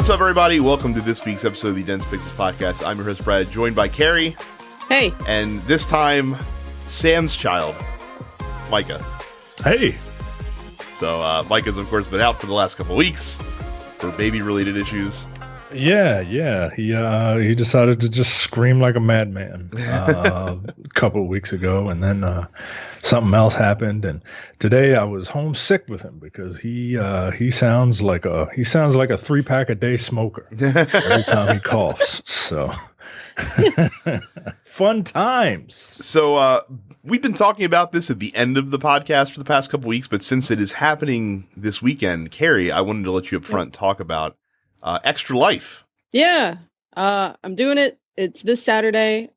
What's up, everybody? Welcome to this week's episode of the Dense Pixels Podcast. I'm your host, Brad, joined by Carrie. Hey. And this time, Sam's child, Micah. Hey. So, Micah's, of course, been out for the last couple weeks for baby-related issues. Yeah. He decided to just scream like a madman a couple of weeks ago, and then something else happened. And today I was homesick with him because he sounds like a 3-pack a day smoker every time he coughs. So fun times. So we've been talking about this at the end of the podcast for the past couple weeks, but since it is happening this weekend, Carrie, I wanted to let you up front talk about Extra Life. Yeah, I'm doing it. It's this Saturday.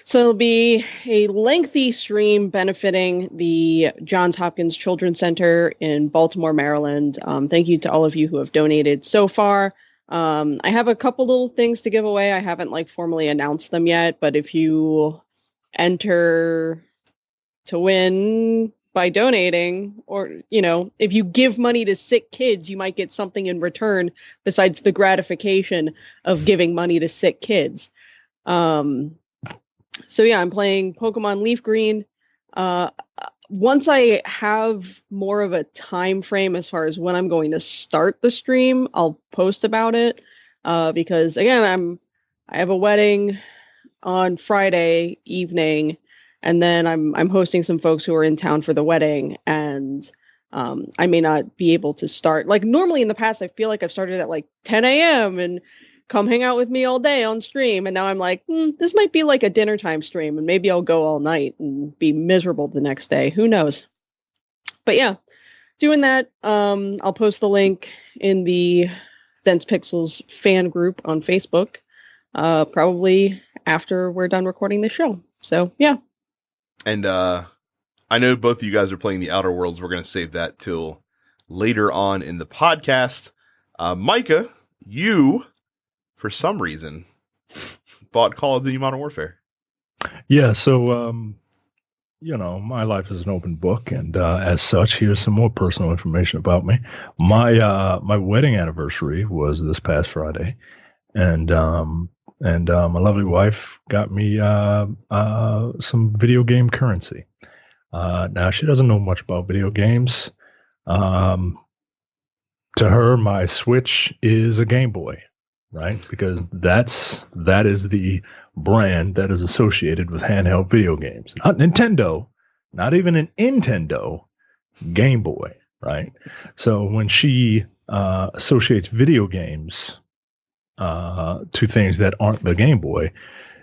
So it'll be a lengthy stream benefiting the Johns Hopkins Children's Center in Baltimore, Maryland. Thank you to all of you who have donated so far. I have a couple little things to give away. I haven't formally announced them yet, but if you enter to win by donating, or, if you give money to sick kids, you might get something in return besides the gratification of giving money to sick kids. So yeah, I'm playing Pokemon Leaf Green. Once I have more of a time frame as far as when I'm going to start the stream, I'll post about it. Because again, I have a wedding on Friday evening, and then I'm hosting some folks who are in town for the wedding, and I may not be able to start. Normally in the past, I feel like I've started at 10 a.m. and come hang out with me all day on stream. And now I'm like, this might be a dinner time stream, and maybe I'll go all night and be miserable the next day. Who knows? But yeah, doing that. I'll post the link in the Dense Pixels fan group on Facebook, probably after we're done recording the show. So yeah. And I know both of you guys are playing the Outer Worlds. We're going to save that till later on in the podcast. Micah, you, for some reason, bought Call of Duty Modern Warfare. Yeah, so, my life is an open book, and as such, here's some more personal information about me. My wedding anniversary was this past Friday, and my lovely wife got me some video game currency. Now, she doesn't know much about video games. To her, my Switch is a Game Boy, right? Because that is the brand that is associated with handheld video games. Not Nintendo, not even an Nintendo, Game Boy, right? So when she associates video games to things that aren't the Game Boy,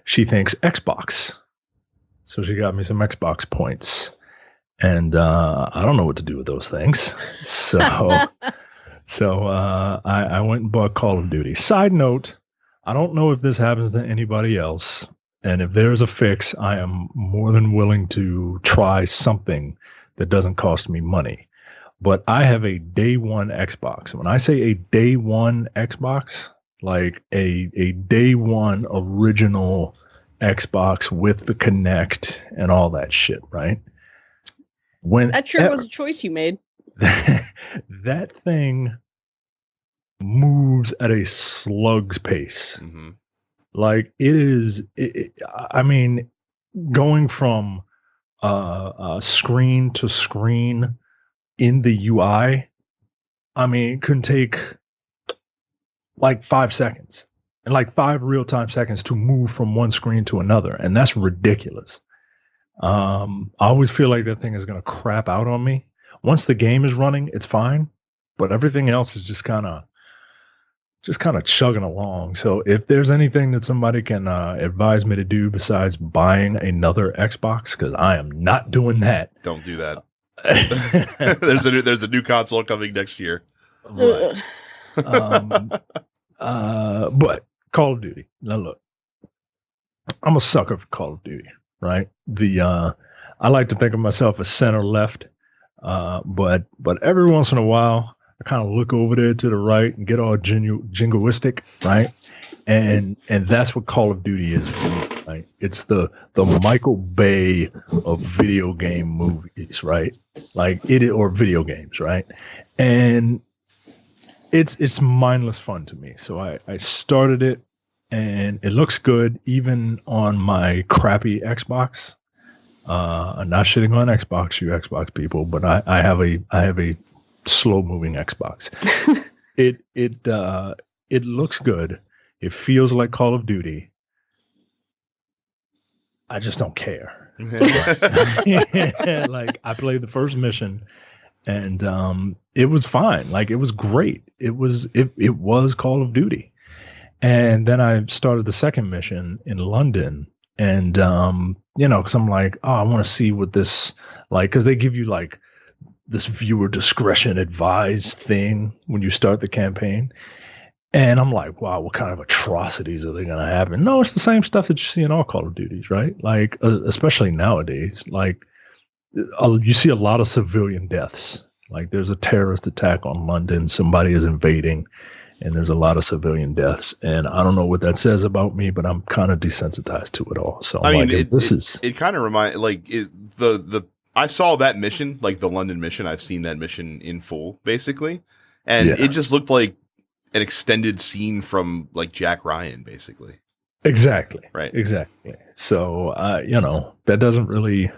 she thinks Xbox. So she got me some Xbox points, and I don't know what to do with those things. So I went and bought Call of Duty. Side note, I don't know if this happens to anybody else, and if there's a fix, I am more than willing to try something that doesn't cost me money. But I have a day one Xbox. When I say a day one Xbox, like a day one original Xbox with the Kinect and all that shit, right? That sure was a choice you made. That thing moves at a slug's pace. Mm-hmm. Going from screen to screen in the UI, it can take 5 seconds and 5 real-time seconds to move from one screen to another. And that's ridiculous. I always feel like that thing is going to crap out on me. Once the game is running, it's fine, but everything else is just kind of chugging along. So if there's anything that somebody can advise me to do besides buying another Xbox, because I am not doing that. Don't do that. There's a new console coming next year. Right. But Call of Duty. Now look, I'm a sucker for Call of Duty, right? I like to think of myself as center left, but every once in a while I kind of look over there to the right and get all jingoistic, right? And that's what Call of Duty is for me, right? It's the Michael Bay of video game movies, right? Or video games, right? And It's mindless fun to me. So I started it, and it looks good even on my crappy Xbox. I'm not shitting on Xbox, you Xbox people, but I have a slow moving Xbox. It looks good. It feels like Call of Duty. I just don't care. Like, I played the first mission, and it was fine. Like, it was great. It was Call of Duty. And then I started the second mission in London, and because I'm like, oh, I want to see what this, like, because they give you like this viewer discretion advised thing when you start the campaign. And I'm like, wow, what kind of atrocities are they going to happen? No, it's the same stuff that you see in all Call of Duties, right? Like, especially nowadays, like, you see a lot of civilian deaths. Like, there's a terrorist attack on London, somebody is invading, and there's a lot of civilian deaths. And I don't know what that says about me, but I'm kind of desensitized to it all. So I mean, like, it kind of reminds, like, I saw that mission, like the London mission. I've seen that mission in full, basically, and it just looked like an extended scene from like Jack Ryan, basically. Exactly. Right. Exactly. So, that doesn't really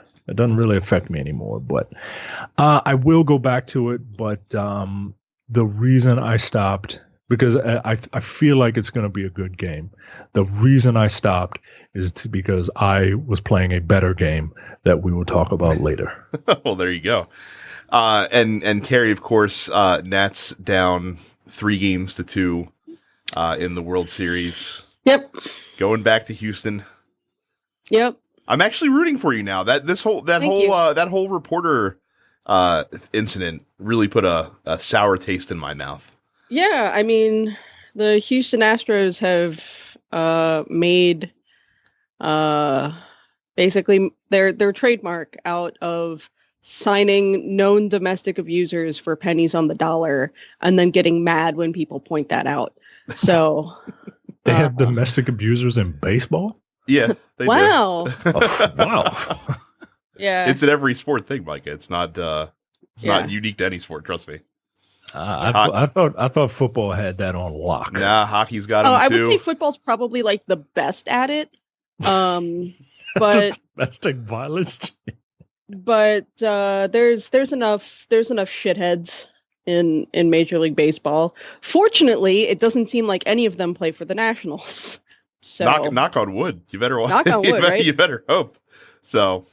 affect me anymore, but I will go back to it. But the reason I stopped, because I feel like it's going to be a good game. The reason I stopped is because I was playing a better game that we will talk about later. Well, there you go. And Carrie, of course, Nats down 3-2 in the World Series. Yep. Going back to Houston. Yep. I'm actually rooting for you now. That whole reporter incident really put a sour taste in my mouth. Yeah, I mean, the Houston Astros have made basically their trademark out of signing known domestic abusers for pennies on the dollar and then getting mad when people point that out. So they have domestic abusers in baseball? Yeah. They wow. do. Oh, wow. Yeah. It's in every sport thing, Micah. It's not not unique to any sport, trust me. I thought football had that on lock. Nah, hockey's got them too. I would say football's probably like the best at it. But domestic violence. But there's enough shitheads in Major League Baseball. Fortunately, it doesn't seem like any of them play for the Nationals. So knock on wood. You better knock on wood, right? You better hope. So,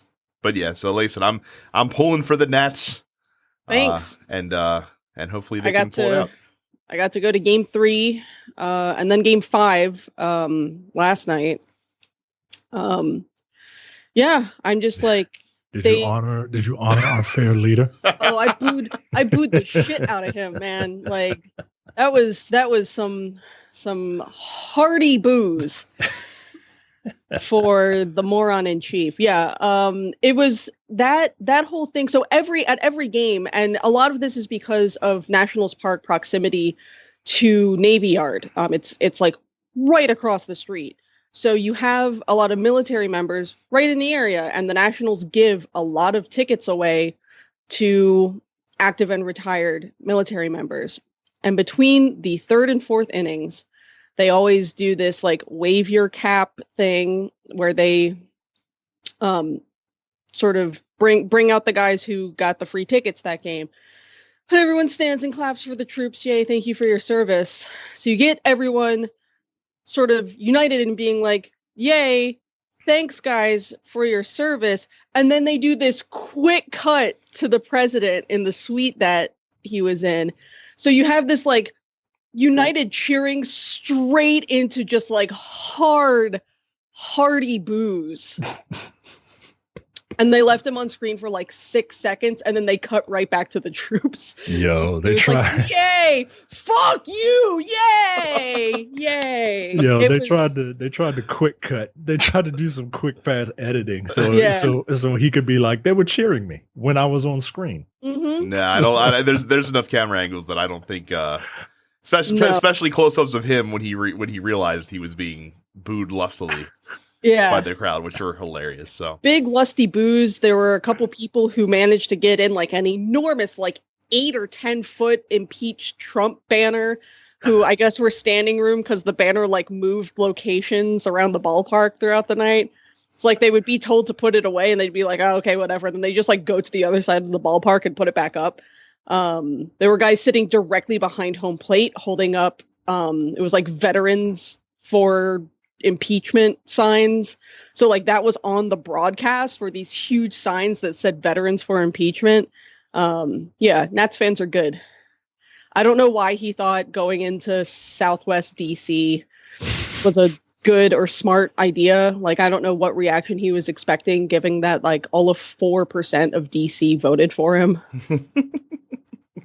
but yeah. So, listen, I'm pulling for the Nats. Thanks. And hopefully they can pull it out. I got to go to Game 3, and then Game 5 last night. Yeah, I'm just like. Did you honor our fair leader? Oh, I booed the shit out of him, man. Like that was some hearty boos for the moron in chief. Yeah. It was that whole thing. So at every game, and a lot of this is because of Nationals Park proximity to Navy Yard. It's like right across the street. So you have a lot of military members right in the area, and the Nationals give a lot of tickets away to active and retired military members. And between the third and fourth innings, they always do this like wave your cap thing where they sort of bring out the guys who got the free tickets that game. And everyone stands and claps for the troops. Yay, thank you for your service. So you get everyone sort of united in being like, yay, thanks guys for your service. And then they do this quick cut to the president in the suite that he was in. So you have this like united cheering straight into just like hearty boos. And they left him on screen for like 6 seconds, and then they cut right back to the troops. Yo, they tried. Like, yay! Fuck you! Yay! Yay! Yo, they tried to quick cut. They tried to do some quick fast editing, so he could be like, they were cheering me when I was on screen. Mm-hmm. Nah, there's enough camera angles that I don't think, especially close-ups of him when he realized he was being booed lustily. Yeah, by the crowd, which were hilarious. So big lusty boos. There were a couple people who managed to get in like an enormous like 8 or 10-foot impeach Trump banner, who I guess were standing room because the banner like moved locations around the ballpark throughout the night. It's like they would be told to put it away and they'd be like, oh, okay, whatever. Then they just like go to the other side of the ballpark and put it back up. There were guys sitting directly behind home plate holding up, it was like veterans for impeachment signs. So like that was on the broadcast, were these huge signs that said veterans for impeachment. Yeah, Nats fans are good. I don't know why he thought going into Southwest DC was a good or smart idea. Like, I don't know what reaction he was expecting, given that like all of 4% of DC voted for him.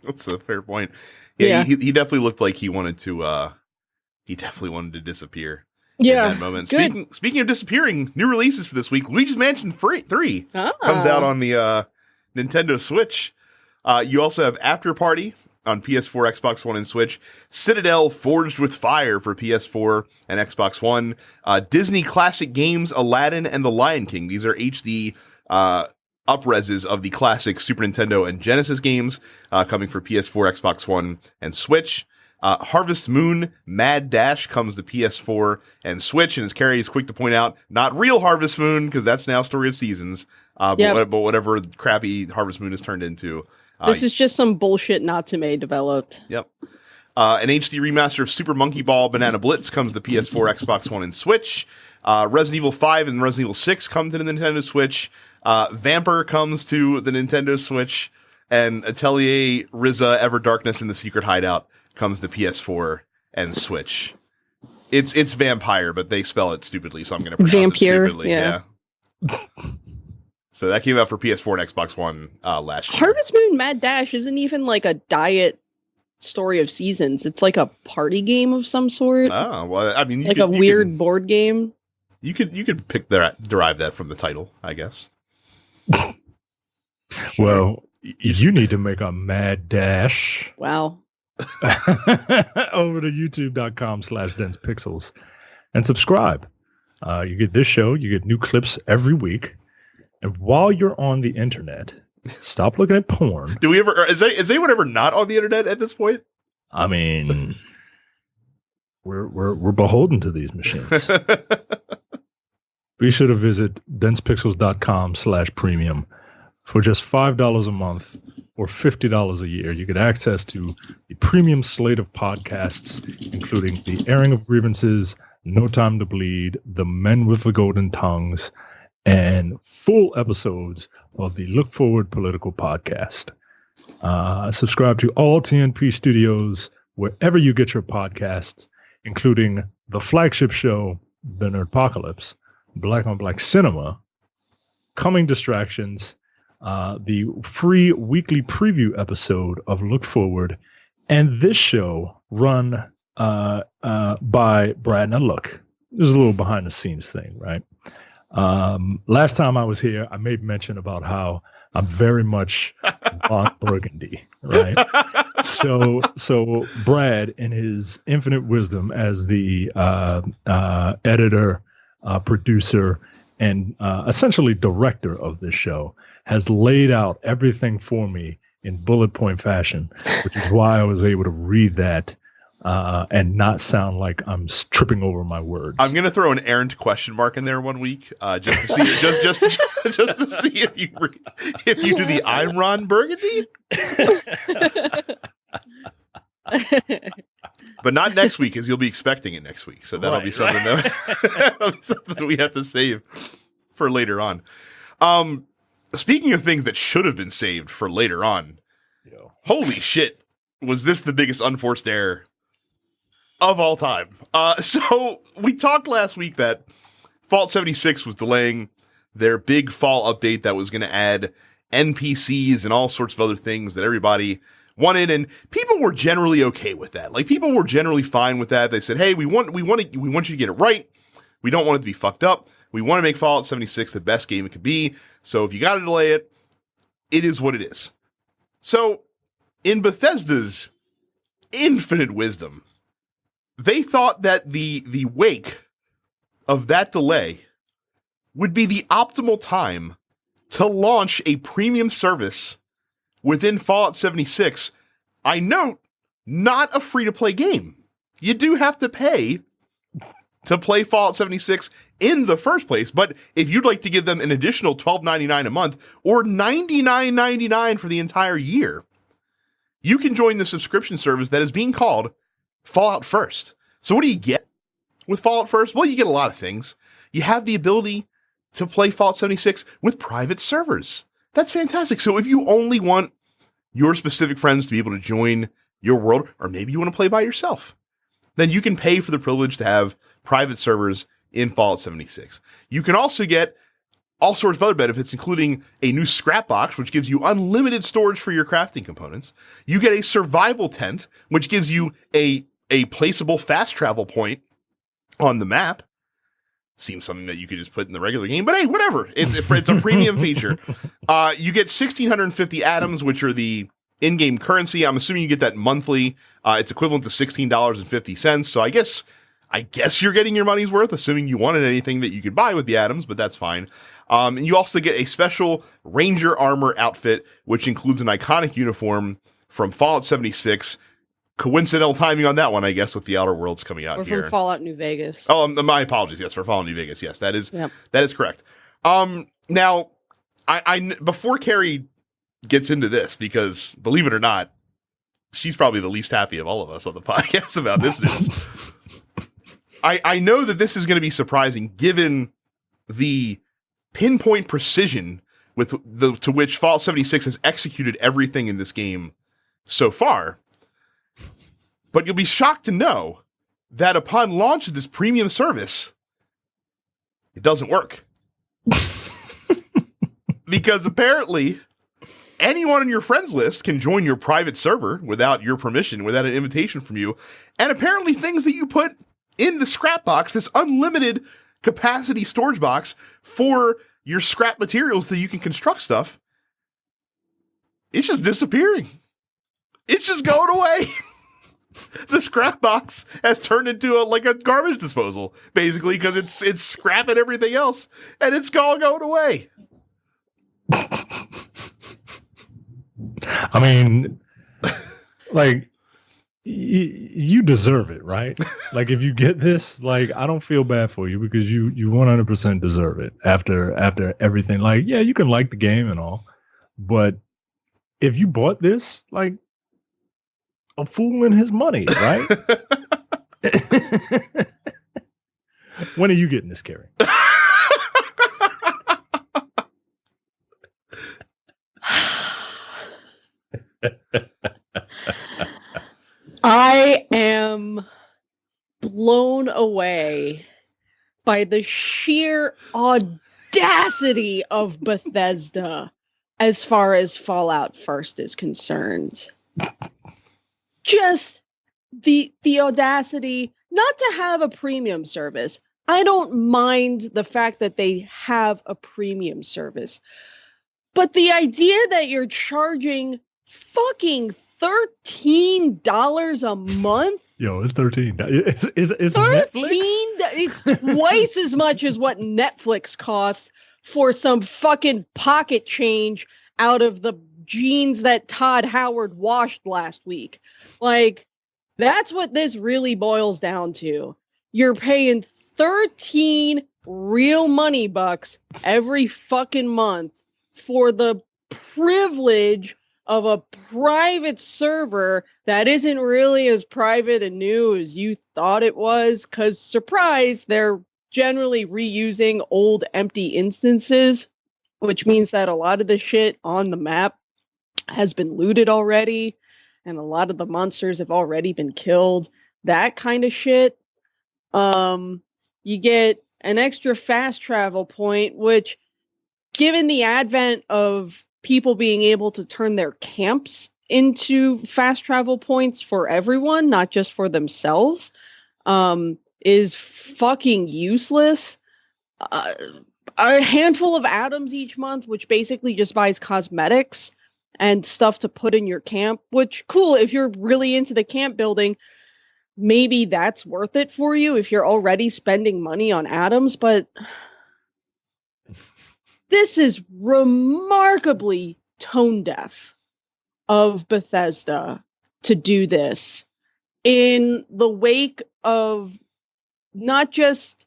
That's a fair point. Yeah. He definitely looked like he wanted to disappear. Yeah. In that moment. Speaking of disappearing, new releases for this week. Luigi's Mansion 3 comes out on the Nintendo Switch. You also have After Party on PS4, Xbox One, and Switch. Citadel Forged with Fire for PS4 and Xbox One. Disney Classic Games, Aladdin, and The Lion King. These are HD upreses of the classic Super Nintendo and Genesis games coming for PS4, Xbox One, and Switch. Harvest Moon Mad Dash comes to PS4 and Switch, and as Carrie is quick to point out, not real Harvest Moon, because that's now Story of Seasons, but whatever crappy Harvest Moon is turned into. This is just some bullshit Natsume developed. Yep. An HD remaster of Super Monkey Ball Banana Blitz comes to PS4, Xbox One, and Switch. Resident Evil 5 and Resident Evil 6 come to the Nintendo Switch. Vamper comes to the Nintendo Switch. And Atelier Riza Ever Darkness in the Secret Hideout comes to PS4 and Switch. It's vampire, but they spell it stupidly, so I'm going to pronounce it stupidly. Yeah. So that came out for PS4 and Xbox One last year. Harvest Moon Mad Dash isn't even like a diet Story of Seasons. It's like a party game of some sort. Oh, well, I mean, a weird board game. You could derive that from the title, I guess. Well, you need to make a mad dash. Wow. Over to youtube.com/densepixels and subscribe. You get this show, you get new clips every week. And while you're on the internet, stop looking at porn. Do we ever? Is anyone ever not on the internet at this point? I mean, we're beholden to these machines. Be sure to visit densepixels.com/premium for just $5 a month or $50 a year. You get access to the premium slate of podcasts, including the airing of grievances, No Time to Bleed, The Men with the Golden Tongues, and full episodes of the Look Forward Political Podcast. Subscribe to all TNP Studios wherever you get your podcasts, including the flagship show, The Nerdpocalypse, Black on Black Cinema, Coming Distractions, the free weekly preview episode of Look Forward, and this show run by Brad. Now look, this is a little behind the scenes thing, right? Last time I was here, I made mention about how I'm very much Von Burgundy, right? So Brad, in his infinite wisdom as the editor, producer, and essentially director of this show, has laid out everything for me in bullet point fashion, which is why I was able to read that and not sound like I'm tripping over my words. I'm gonna throw an errant question mark in there one week, just to see, just to see if you do the I'm Ron Burgundy. But not next week, because you'll be expecting it next week. So that'll be something that'll be something we have to save for later on. Speaking of things that should have been saved for later on, holy shit, was this the biggest unforced error of all time? So we talked last week that Fallout 76 was delaying their big fall update that was going to add NPCs and all sorts of other things that everybody wanted, and people were generally okay with that. Like, people were generally fine with that. They said, "Hey, we want you to get it right. We don't want it to be fucked up. We want to make Fallout 76 the best game it could be. So if you got to delay it, it is what it is." So, in Bethesda's infinite wisdom, they thought that the wake of that delay would be the optimal time to launch a premium service within Fallout 76, I note, not a free-to-play game. You do have to pay to play Fallout 76 in the first place, but if you'd like to give them an additional $12.99 a month or $99.99 for the entire year, you can join the subscription service that is being called Fallout First. So what do you get with Fallout First? Well, you get a lot of things. You have the ability to play Fallout 76 with private servers. That's fantastic. So if you only want your specific friends to be able to join your world, or maybe you want to play by yourself, then you can pay for the privilege to have private servers in Fallout 76. You can also get all sorts of other benefits, including a new scrap box, which gives you unlimited storage for your crafting components. You get a survival tent, which gives you a placeable fast travel point on the map. Seems something that you could just put in the regular game, but hey, whatever. It's a premium feature. You get 1,650 atoms, which are the in-game currency. I'm assuming you get that monthly. It's equivalent to $16.50. So I guess you're getting your money's worth, assuming you wanted anything that you could buy with the atoms, but that's fine. And you also get a special Ranger armor outfit, which includes an iconic uniform from Fallout 76. Coincidental timing on that one, I guess, with the Outer Worlds coming out here. Or from Fallout New Vegas. Oh, my apologies. Yes, for Fallout New Vegas. Yes, that is correct. Now, I before Carrie gets into this, because believe it or not, she's probably the least happy of all of us on the podcast about this news. I know that this is going to be surprising, given the pinpoint precision to which Fallout 76 has executed everything in this game so far. But you'll be shocked to know that upon launch of this premium service, it doesn't work. Because apparently, anyone on your friends list can join your private server without your permission, without an invitation from you. And apparently things that you put in the scrap box, this unlimited capacity storage box for your scrap materials that you can construct stuff, it's just disappearing. It's just going away. The scrap box has turned into a garbage disposal, basically, because it's scrapping everything else, and it's all going away. I mean, you deserve it, right? If you get this, I don't feel bad for you, because you 100% deserve it after everything. Yeah, you can like the game and all, but if you bought this, a fool in his money, right? When are you getting this, Carrie? I am blown away by the sheer audacity of Bethesda as far as Fallout First is concerned. Just the audacity not to have a premium service. I don't mind the fact that they have a premium service, but the idea that you're charging fucking $13 a month. Yo, it's $13. Is 13? It's twice as much as what Netflix costs for some fucking pocket change out of the jeans that Todd Howard washed last week. That's what this really boils down to. You're paying 13 real money bucks every fucking month for the privilege of a private server that isn't really as private and new as you thought it was, because, surprise, they're generally reusing old empty instances, which means that a lot of the shit on the map has been looted already, and a lot of the monsters have already been killed. That kind of shit. You get an extra fast travel point, which, given the advent of people being able to turn their camps into fast travel points for everyone, not just for themselves, is fucking useless. A handful of atoms each month, which basically just buys cosmetics and stuff to put in your camp, which, cool, if you're really into the camp building, maybe that's worth it for you if you're already spending money on atoms, but this is remarkably tone deaf of Bethesda to do this in the wake of not just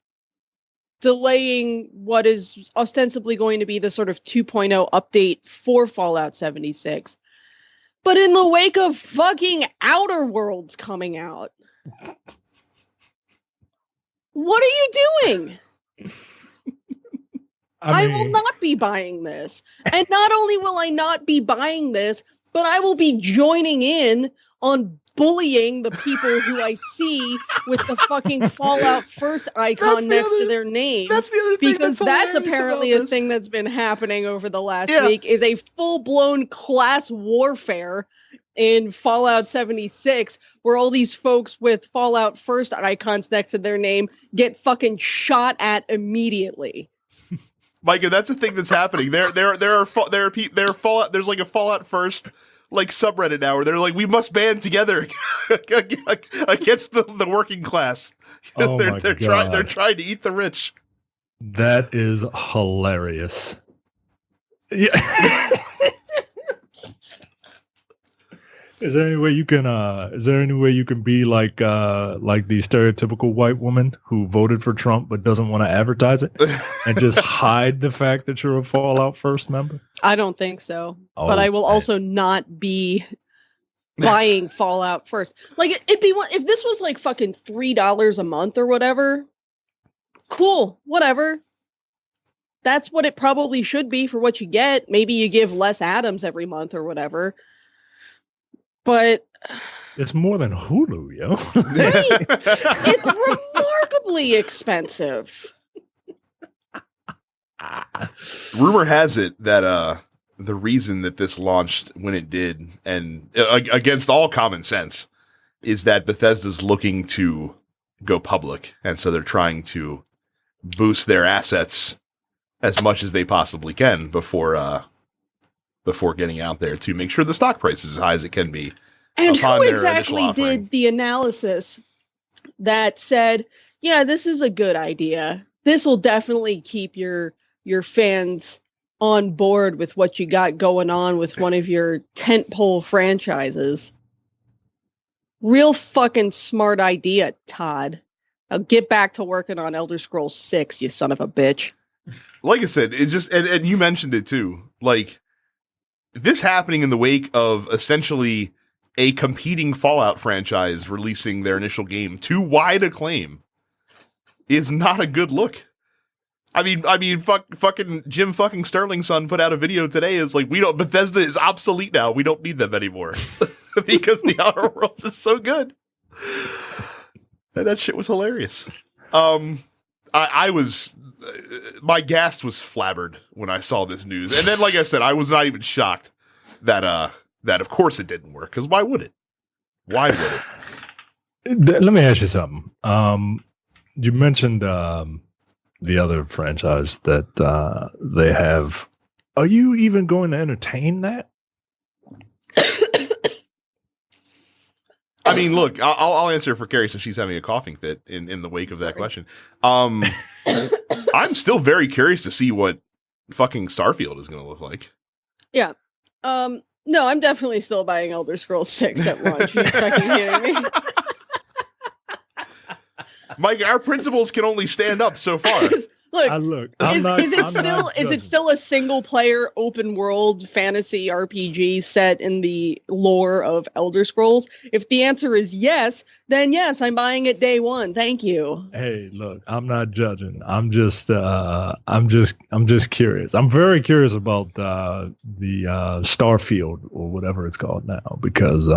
delaying what is ostensibly going to be the sort of 2.0 update for Fallout 76, but in the wake of fucking Outer Worlds coming out. What are you doing? I will not be buying this. And not only will I not be buying this, but I will be joining in on bullying the people who I see with the fucking Fallout First icon next to their name. That's the other thing. Because that's apparently a thing that's been happening over the last week, is a full-blown class warfare in Fallout 76, where all these folks with Fallout First icons next to their name get fucking shot at immediately. Micah, that's the thing that's happening. There are Fallout. There's like a Fallout First like subreddit now where they're like, we must band together against the working class. Oh they're trying to eat the rich. That is hilarious. Yeah. Is there any way you can be like the stereotypical white woman who voted for Trump but doesn't want to advertise it and just hide the fact that you're a Fallout First member? I don't think so. Oh, but I will also not be buying Fallout First. Like it'd be if this was like fucking $3 a month or whatever. Cool, whatever. That's what it probably should be for what you get. Maybe you give less atoms every month or whatever. But it's more than Hulu, yo. Right? It's remarkably expensive. Rumor has it that the reason that this launched when it did, and against all common sense, is that Bethesda's looking to go public, and so they're trying to boost their assets as much as they possibly can before getting out there to make sure the stock price is as high as it can be. And who exactly did the analysis that said, yeah, this is a good idea. This will definitely keep your fans on board with what you got going on with one of your tentpole franchises. Real fucking smart idea, Todd. Now get back to working on Elder Scrolls 6, you son of a bitch. Like I said, it just and you mentioned it too. Like this happening in the wake of essentially a competing Fallout franchise releasing their initial game to wide acclaim is not a good look. I mean, fucking Jim fucking Sterling's son put out a video today. Is like, Bethesda is obsolete now. We don't need them anymore because the Outer Worlds is so good. And that shit was hilarious. I was, my gas was flabbered when I saw this news. And then, like I said, I was not even shocked that of course it didn't work. Because why would it? Why would it? Let me ask you something. You mentioned the other franchise that they have. Are you even going to entertain that? I mean, look, I'll answer for Carrie since she's having a coughing fit in the wake of that question. I'm still very curious to see what fucking Starfield is going to look like. Yeah. No, I'm definitely still buying Elder Scrolls 6 at launch. Are you fucking kidding me? Mike, our principles can only stand up so far. Look, is it still a single player open world fantasy RPG set in the lore of Elder Scrolls? If the answer is yes, then yes, I'm buying it day one. Thank you. Hey, look, I'm not judging. I'm just curious. I'm very curious about the Starfield or whatever it's called now, because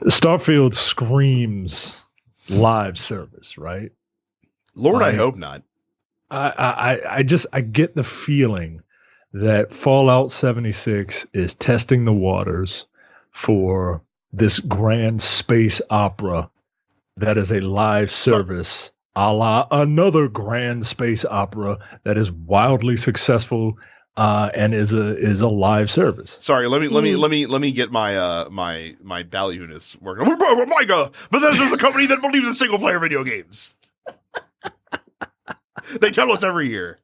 Starfield screams live service, right? Lord, I hope not. I get the feeling that Fallout 76 is testing the waters for this grand space opera that is a live service, a la another grand space opera that is wildly successful and is a live service. Sorry, let me get my my ballyhooness working. Micah, Bethesda's a company that believes in single player video games. They tell us every year.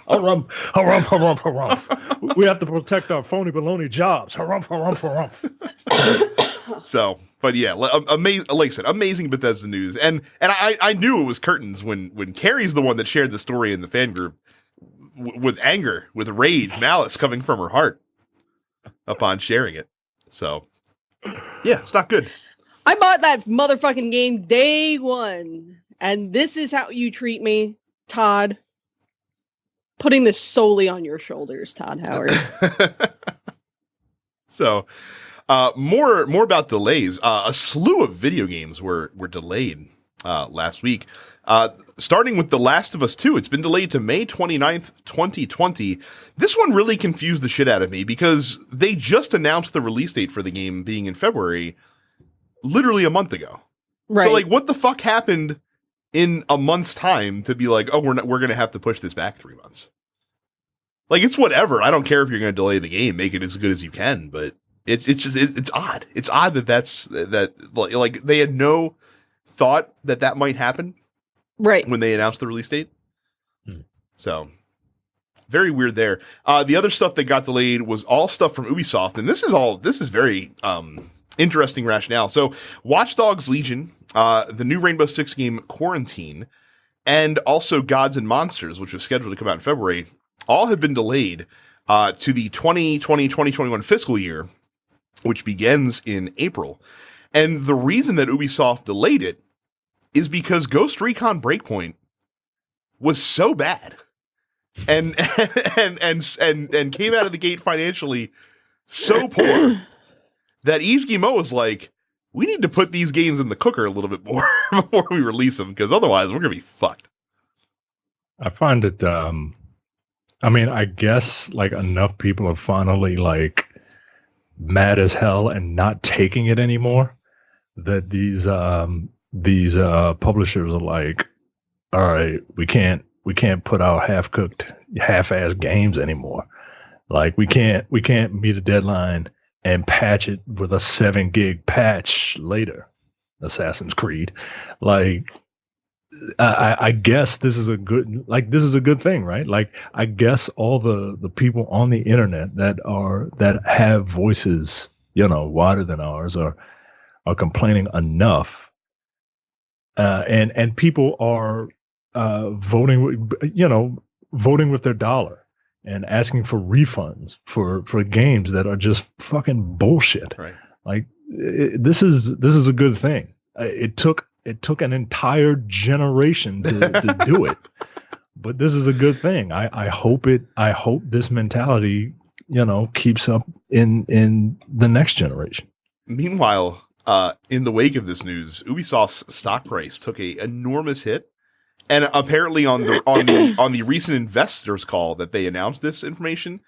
Harumph, harumph, harumph, harumph. We have to protect our phony baloney jobs. Harumph, harumph, harumph. So, but yeah, amazing. Like I said, amazing Bethesda news, and I knew it was curtains when Carrie's the one that shared the story in the fan group with anger, with rage, malice coming from her heart upon sharing it. So, yeah, it's not good. I bought that motherfucking game day one, and this is how you treat me, Todd. Putting this solely on your shoulders, Todd Howard. So, more about delays. A slew of video games were delayed last week. Starting with The Last of Us 2, it's been delayed to May 29th, 2020. This one really confused the shit out of me because they just announced the release date for the game being in February, literally a month ago. Right. So, like, what the fuck happened in a month's time to be like, oh, we're going to have to push this back 3 months? Like, it's whatever. I don't care if you're going to delay the game, make it as good as you can, but it's odd. It's odd that like they had no thought that might happen. Right. When they announced the release date. So, very weird there. The other stuff that got delayed was all stuff from Ubisoft, and this is very interesting rationale. So, Watch Dogs Legion, the new Rainbow Six game Quarantine, and also Gods and Monsters, which was scheduled to come out in February, all have been delayed to the 2020-2021 fiscal year, which begins in April. And the reason that Ubisoft delayed it is because Ghost Recon Breakpoint was so bad and came out of the gate financially so poor that Izguimo was like, we need to put these games in the cooker a little bit more before we release them, because otherwise we're going to be fucked. I find it, I guess like enough people are finally like mad as hell and not taking it anymore that these publishers are like, all right, we can't put out half-cooked, half-assed games anymore. Like we can't meet a deadline and patch it with a 7 gig patch later. Assassin's Creed. Like I guess this is a good thing, right? Like I guess all the people on the internet that have voices, wider than ours are complaining enough. And people are voting with their dollar and asking for refunds for games that are just fucking bullshit. Right. Like this is a good thing. It took an entire generation to do it, but this is a good thing. I hope this mentality keeps up in the next generation. Meanwhile, in the wake of this news, Ubisoft's stock price took an enormous hit, and apparently on the recent investors call that they announced this information,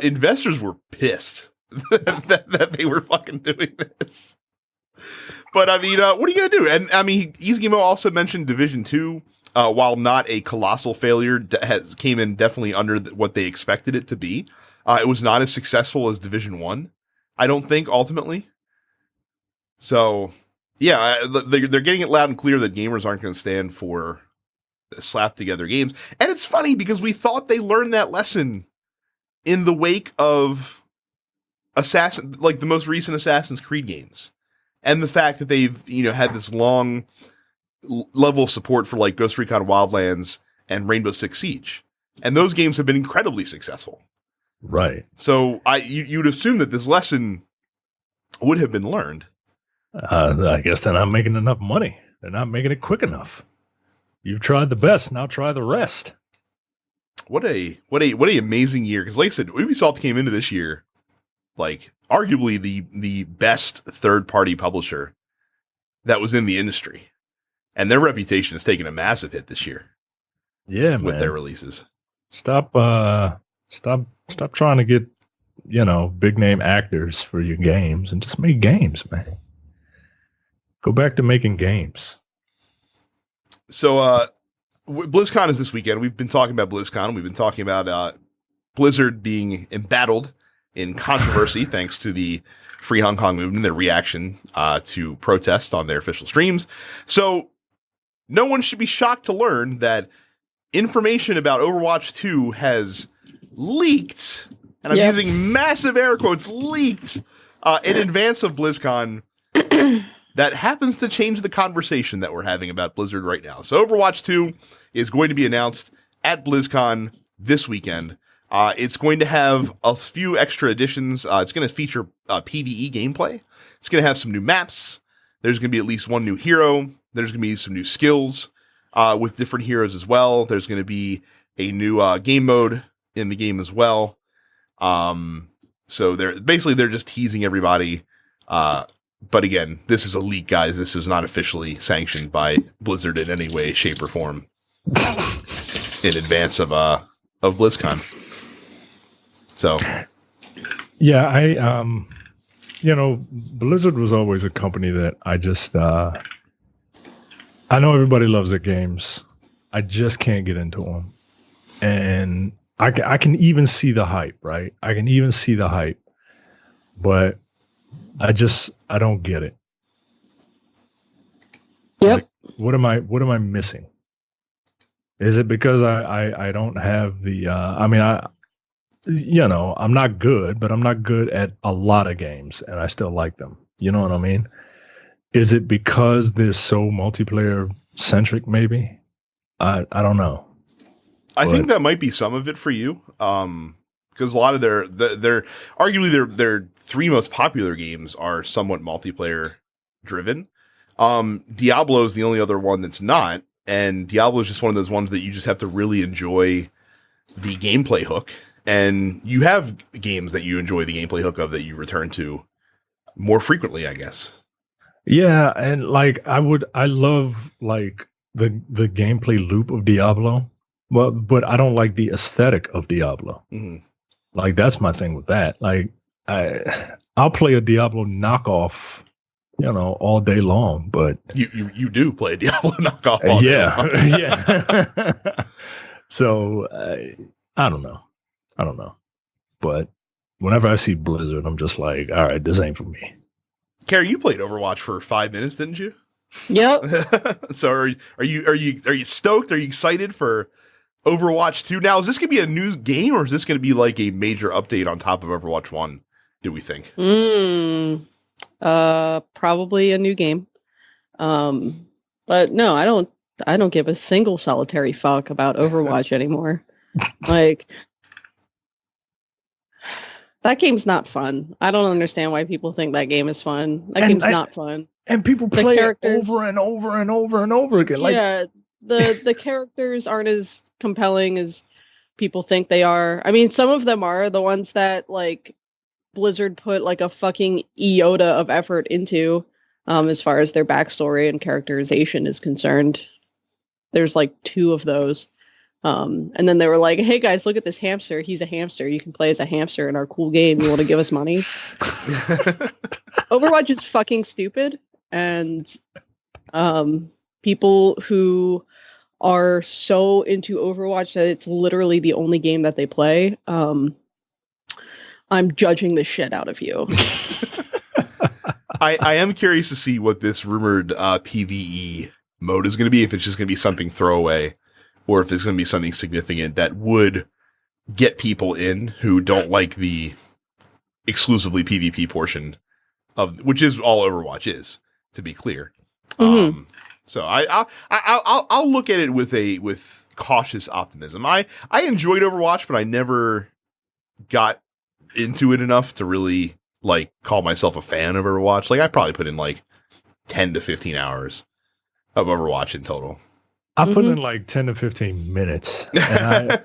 investors were pissed that they were fucking doing this. But I mean, what are you gonna do? And I mean, Izguimo also mentioned Division 2, while not a colossal failure, came in definitely under what they expected it to be. It was not as successful as Division 1, I don't think, ultimately. So, yeah, they're getting it loud and clear that gamers aren't going to stand for slapped-together games. And it's funny because we thought they learned that lesson in the wake of the most recent Assassin's Creed games. And the fact that they've, had this long level of support for like Ghost Recon Wildlands and Rainbow Six Siege. And those games have been incredibly successful. Right. So you'd assume that this lesson would have been learned. I guess they're not making enough money. They're not making it quick enough. You've tried the best. Now try the rest. What a amazing year. Because like I said, Ubisoft came into this year like arguably the best third-party publisher that was in the industry. And their reputation has taken a massive hit this year. Yeah, with man. Their releases. Stop trying to get, big name actors for your games and just make games, man. Go back to making games. So, BlizzCon is this weekend. We've been talking about BlizzCon. We've been talking about Blizzard being embattled in controversy thanks to the Free Hong Kong movement, their reaction to protest on their official streams. So, no one should be shocked to learn that information about Overwatch 2 has leaked, and I'm using massive air quotes, leaked in advance of BlizzCon. That happens to change the conversation that we're having about Blizzard right now. So Overwatch 2 is going to be announced at BlizzCon this weekend. It's going to have a few extra additions. It's going to feature PvE gameplay. It's going to have some new maps. There's going to be at least one new hero. There's going to be some new skills with different heroes as well. There's going to be a new game mode in the game as well. So they're just teasing everybody. But again, this is a leak, guys. This is not officially sanctioned by Blizzard in any way, shape, or form in advance of BlizzCon. So, yeah, Blizzard was always a company that I just, I know everybody loves their games. I just can't get into them. And I can even see the hype, right? I can even see the hype. But I don't get it. Yep. Like, what am I missing? Is it because I don't have the I'm not good, but I'm not good at a lot of games and I still like them. You know what I mean? Is it because they're so multiplayer centric maybe? I don't know. I think that might be some of it for you. Because a lot of their arguably their three most popular games are somewhat multiplayer driven. Diablo is the only other one that's not, and Diablo is just one of those ones that you just have to really enjoy the gameplay hook. And you have games that you enjoy the gameplay hook of that you return to more frequently, I guess. Yeah, and like I love like the gameplay loop of Diablo, but I don't like the aesthetic of Diablo. Mm-hmm. Like that's my thing with that. Like I'll play a Diablo knockoff, all day long. But you do play a Diablo knockoff all day long. Yeah. So I don't know. But whenever I see Blizzard, I'm just like, all right, this ain't for me. Carrie, you played Overwatch for 5 minutes, didn't you? Yep. So are you stoked? Are you excited for Overwatch 2? Now, is this going to be a new game, or is this going to be like a major update on top of Overwatch 1, do we think? Probably a new game. But no, I don't give a single solitary fuck about Overwatch anymore. Like, that game's not fun. I don't understand why people think that game is fun. That game's not fun. And people play it over and over and over and over again. Like, yeah, the characters aren't as compelling as people think they are. I mean, some of them are the ones that like Blizzard put like a fucking iota of effort into, as far as their backstory and characterization is concerned. There's like 2 of those. And then they were like, hey guys, look at this hamster. He's a hamster. You can play as a hamster in our cool game. You want to give us money? Overwatch is fucking stupid. And people who are so into Overwatch that it's literally the only game that they play, I'm judging the shit out of you. I am curious to see what this rumored PvE mode is going to be, if it's just going to be something throwaway, or if it's going to be something significant that would get people in who don't like the exclusively PvP portion of, which is all Overwatch is, to be clear. Mm-hmm. So I'll look at it with cautious optimism. I enjoyed Overwatch, but I never got into it enough to really like call myself a fan of Overwatch. Like I probably put in like 10 to 15 hours of Overwatch in total. I put in like 10 to 15 minutes. And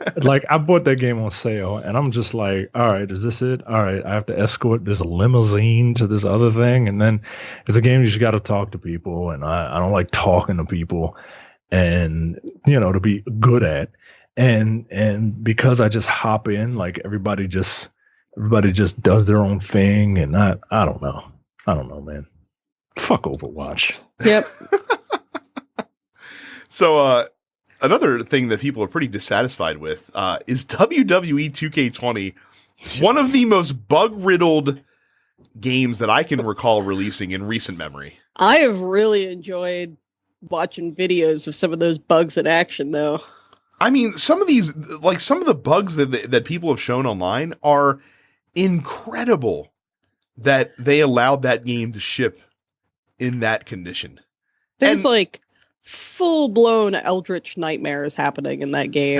I bought that game on sale and I'm just like, all right, is this it? All right, I have to escort this limousine to this other thing. And then it's a game you just got to talk to people. And I don't like talking to people and, to be good at. And because I just hop in, like everybody just does their own thing. And I don't know. I don't know, man. Fuck Overwatch. Yep. So, another thing that people are pretty dissatisfied with is WWE 2K20, one of the most bug-riddled games that I can recall releasing in recent memory. I have really enjoyed watching videos of some of those bugs in action, though. I mean, some of the bugs that people have shown online are incredible that they allowed that game to ship in that condition. There's like full-blown eldritch nightmares happening in that game.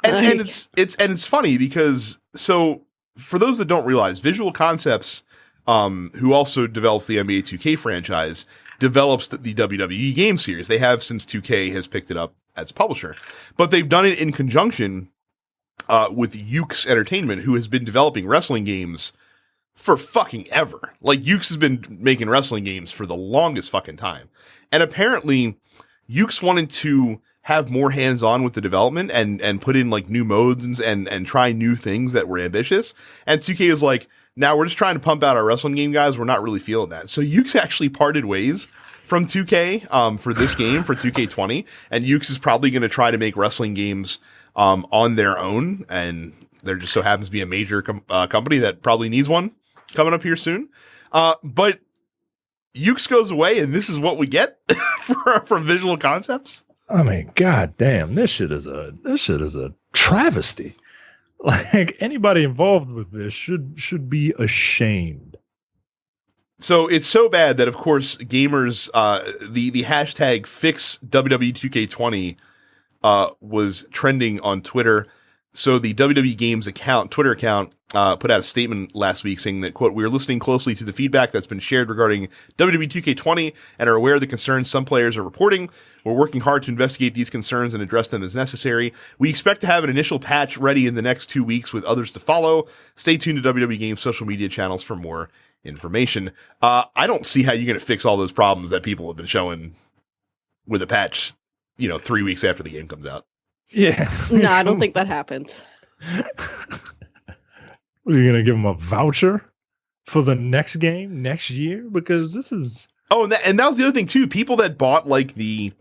and it's funny because, so for those that don't realize, Visual Concepts, who also develops the NBA 2K franchise, develops the WWE game series. They have since 2K has picked it up as a publisher, but they've done it in conjunction with Yuke's Entertainment, who has been developing wrestling games for fucking ever. Like, Yuke's has been making wrestling games for the longest fucking time. And apparently, Yuke's wanted to have more hands-on with the development and put in, like, new modes and try new things that were ambitious. And 2K is like, now we're just trying to pump out our wrestling game, guys. We're not really feeling that. So Yuke's actually parted ways from 2K for this game, for 2K20. And Yuke's is probably going to try to make wrestling games on their own. And there just so happens to be a major company that probably needs one coming up here soon. But Yuke's goes away, and this is what we get from Visual Concepts. I mean, goddamn, this shit is a travesty. Like, anybody involved with this should be ashamed. So it's so bad that, of course, gamers, the hashtag fix WWE 2K20 was trending on Twitter. So the WWE Games Twitter account, put out a statement last week saying that, quote, "We are listening closely to the feedback that's been shared regarding WWE 2K20 and are aware of the concerns some players are reporting. We're working hard to investigate these concerns and address them as necessary. We expect to have an initial patch ready in the next 2 weeks with others to follow. Stay tuned to WWE Games social media channels for more information." I don't see how you're going to fix all those problems that people have been showing with a patch, 3 weeks after the game comes out. Yeah. No, I don't think that happens. Are you gonna give them a voucher for the next game next year? Because this is and that was the other thing too. People that bought like the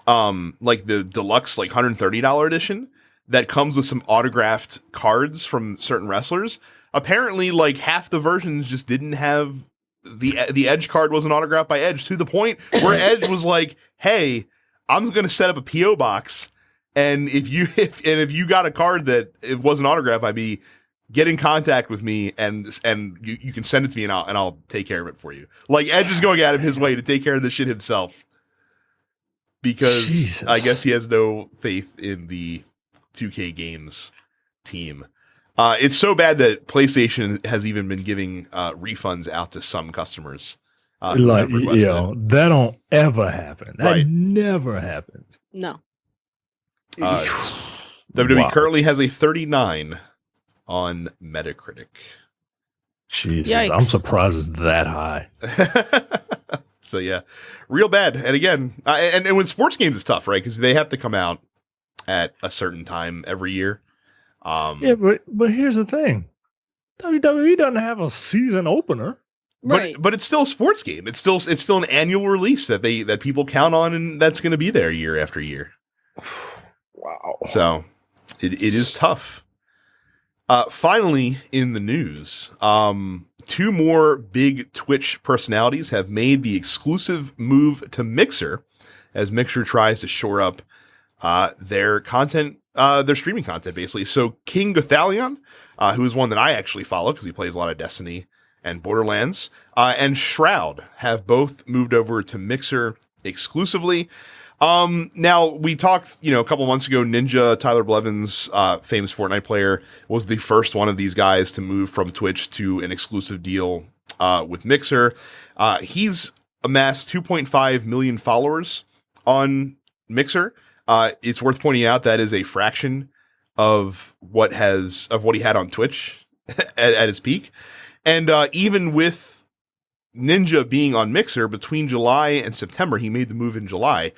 deluxe $130 edition that comes with some autographed cards from certain wrestlers. Apparently, like half the versions just didn't have the Edge card wasn't autographed by Edge, to the point where Edge was like, "Hey, I'm going to set up a PO box, and if you got a card that it wasn't autographed by me, get in contact with me and you can send it to me and I'll take care of it for you." Like, Edge is going out of his way to take care of this shit himself because Jesus. I guess he has no faith in the 2K Games team. It's so bad that PlayStation has even been giving refunds out to some customers. That don't ever happen. That never happens. No. WWE currently has a 39 on Metacritic. Jesus, Yikes. I'm surprised it's that high. So yeah, real bad. And again, and with sports games, it's tough, right? Because they have to come out at a certain time every year. Yeah, but here's the thing: WWE doesn't have a season opener. Right. But it's still a sports game. It's still an annual release that people count on, and that's going to be there year after year. Wow. So it is tough. Finally, in the news, 2 more big Twitch personalities have made the exclusive move to Mixer as Mixer tries to shore up their content, their streaming content, basically. So King Gothalion, who is one that I actually follow because he plays a lot of Destiny and Borderlands, and Shroud have both moved over to Mixer exclusively. Now, we talked, a couple months ago, Ninja, Tyler Blevins, famous Fortnite player, was the first one of these guys to move from Twitch to an exclusive deal with Mixer. He's amassed 2.5 million followers on Mixer. It's worth pointing out that is a fraction of what he had on Twitch at his peak. And even with Ninja being on Mixer between July and September, he made the move in July.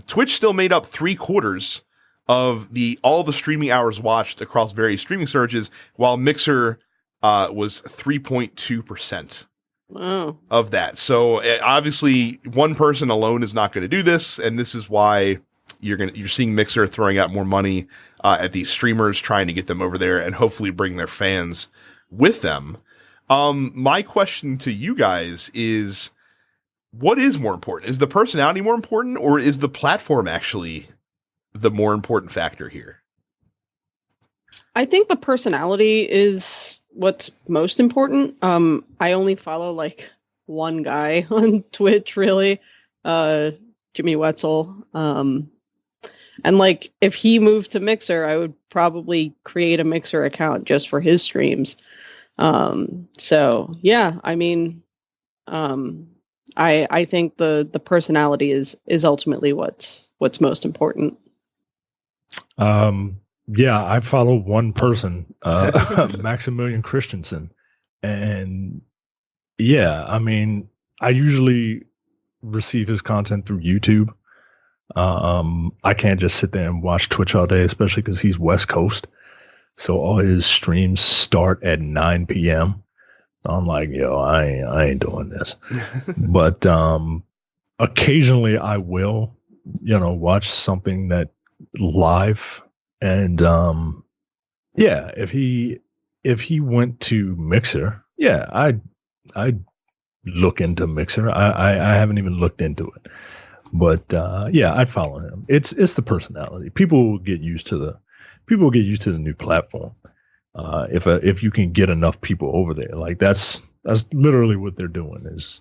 Twitch still made up 3/4 of all the streaming hours watched across various streaming services, while Mixer was 3.2% of that. So obviously, one person alone is not going to do this, and this is why you're seeing Mixer throwing out more money at these streamers, trying to get them over there and hopefully bring their fans with them. My question to you guys is, what is more important? Is the personality more important, or is the platform actually the more important factor here? I think the personality is what's most important. I only follow like one guy on Twitch, really, Jimmy Wetzel. And like if he moved to Mixer, I would probably create a Mixer account just for his streams. So yeah, I mean, I think the personality is ultimately what's most important. Yeah, I follow one person, Maximilian Christensen, and yeah, I mean, I usually receive his content through YouTube. I can't just sit there and watch Twitch all day, especially because he's West Coast. So all his streams start at 9 p.m. I'm like, yo, I ain't doing this. But occasionally I will, watch something that live. And yeah, if he went to Mixer, yeah, I'd look into Mixer. I haven't even looked into it. But yeah, I'd follow him. It's the personality. People will get used to the new platform. If you can get enough people over there, like that's literally what they're doing is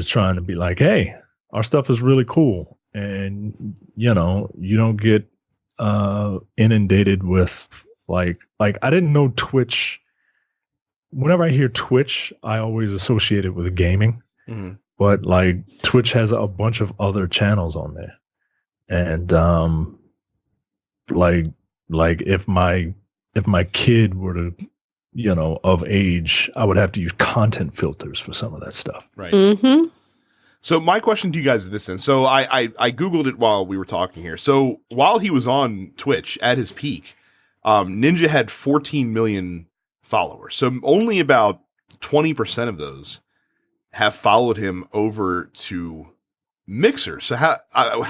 trying to be like, hey, our stuff is really cool, and you don't get inundated with like I didn't know Twitch. Whenever I hear Twitch, I always associate it with gaming. Mm-hmm. But like Twitch has a bunch of other channels on there, and like if my kid were to, of age, I would have to use content filters for some of that stuff. Right. Mm-hmm. So my question to you guys is this then. So I Googled it while we were talking here. So while he was on Twitch at his peak, Ninja had 14 million followers. So only about 20% of those have followed him over to Mixer. So how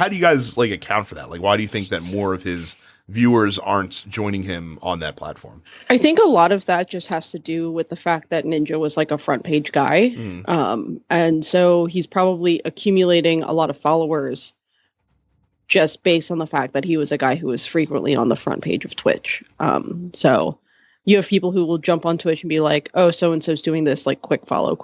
do you guys like account for that? Like, why do you think that more of his viewers aren't joining him on that platform? I think a lot of that just has to do with the fact that Ninja was like a front page guy. And so he's probably accumulating a lot of followers just based on the fact that he was a guy who was frequently on the front page of Twitch. So you have people who will jump on Twitch and be like, oh, so-and-so's doing this, like quick follow.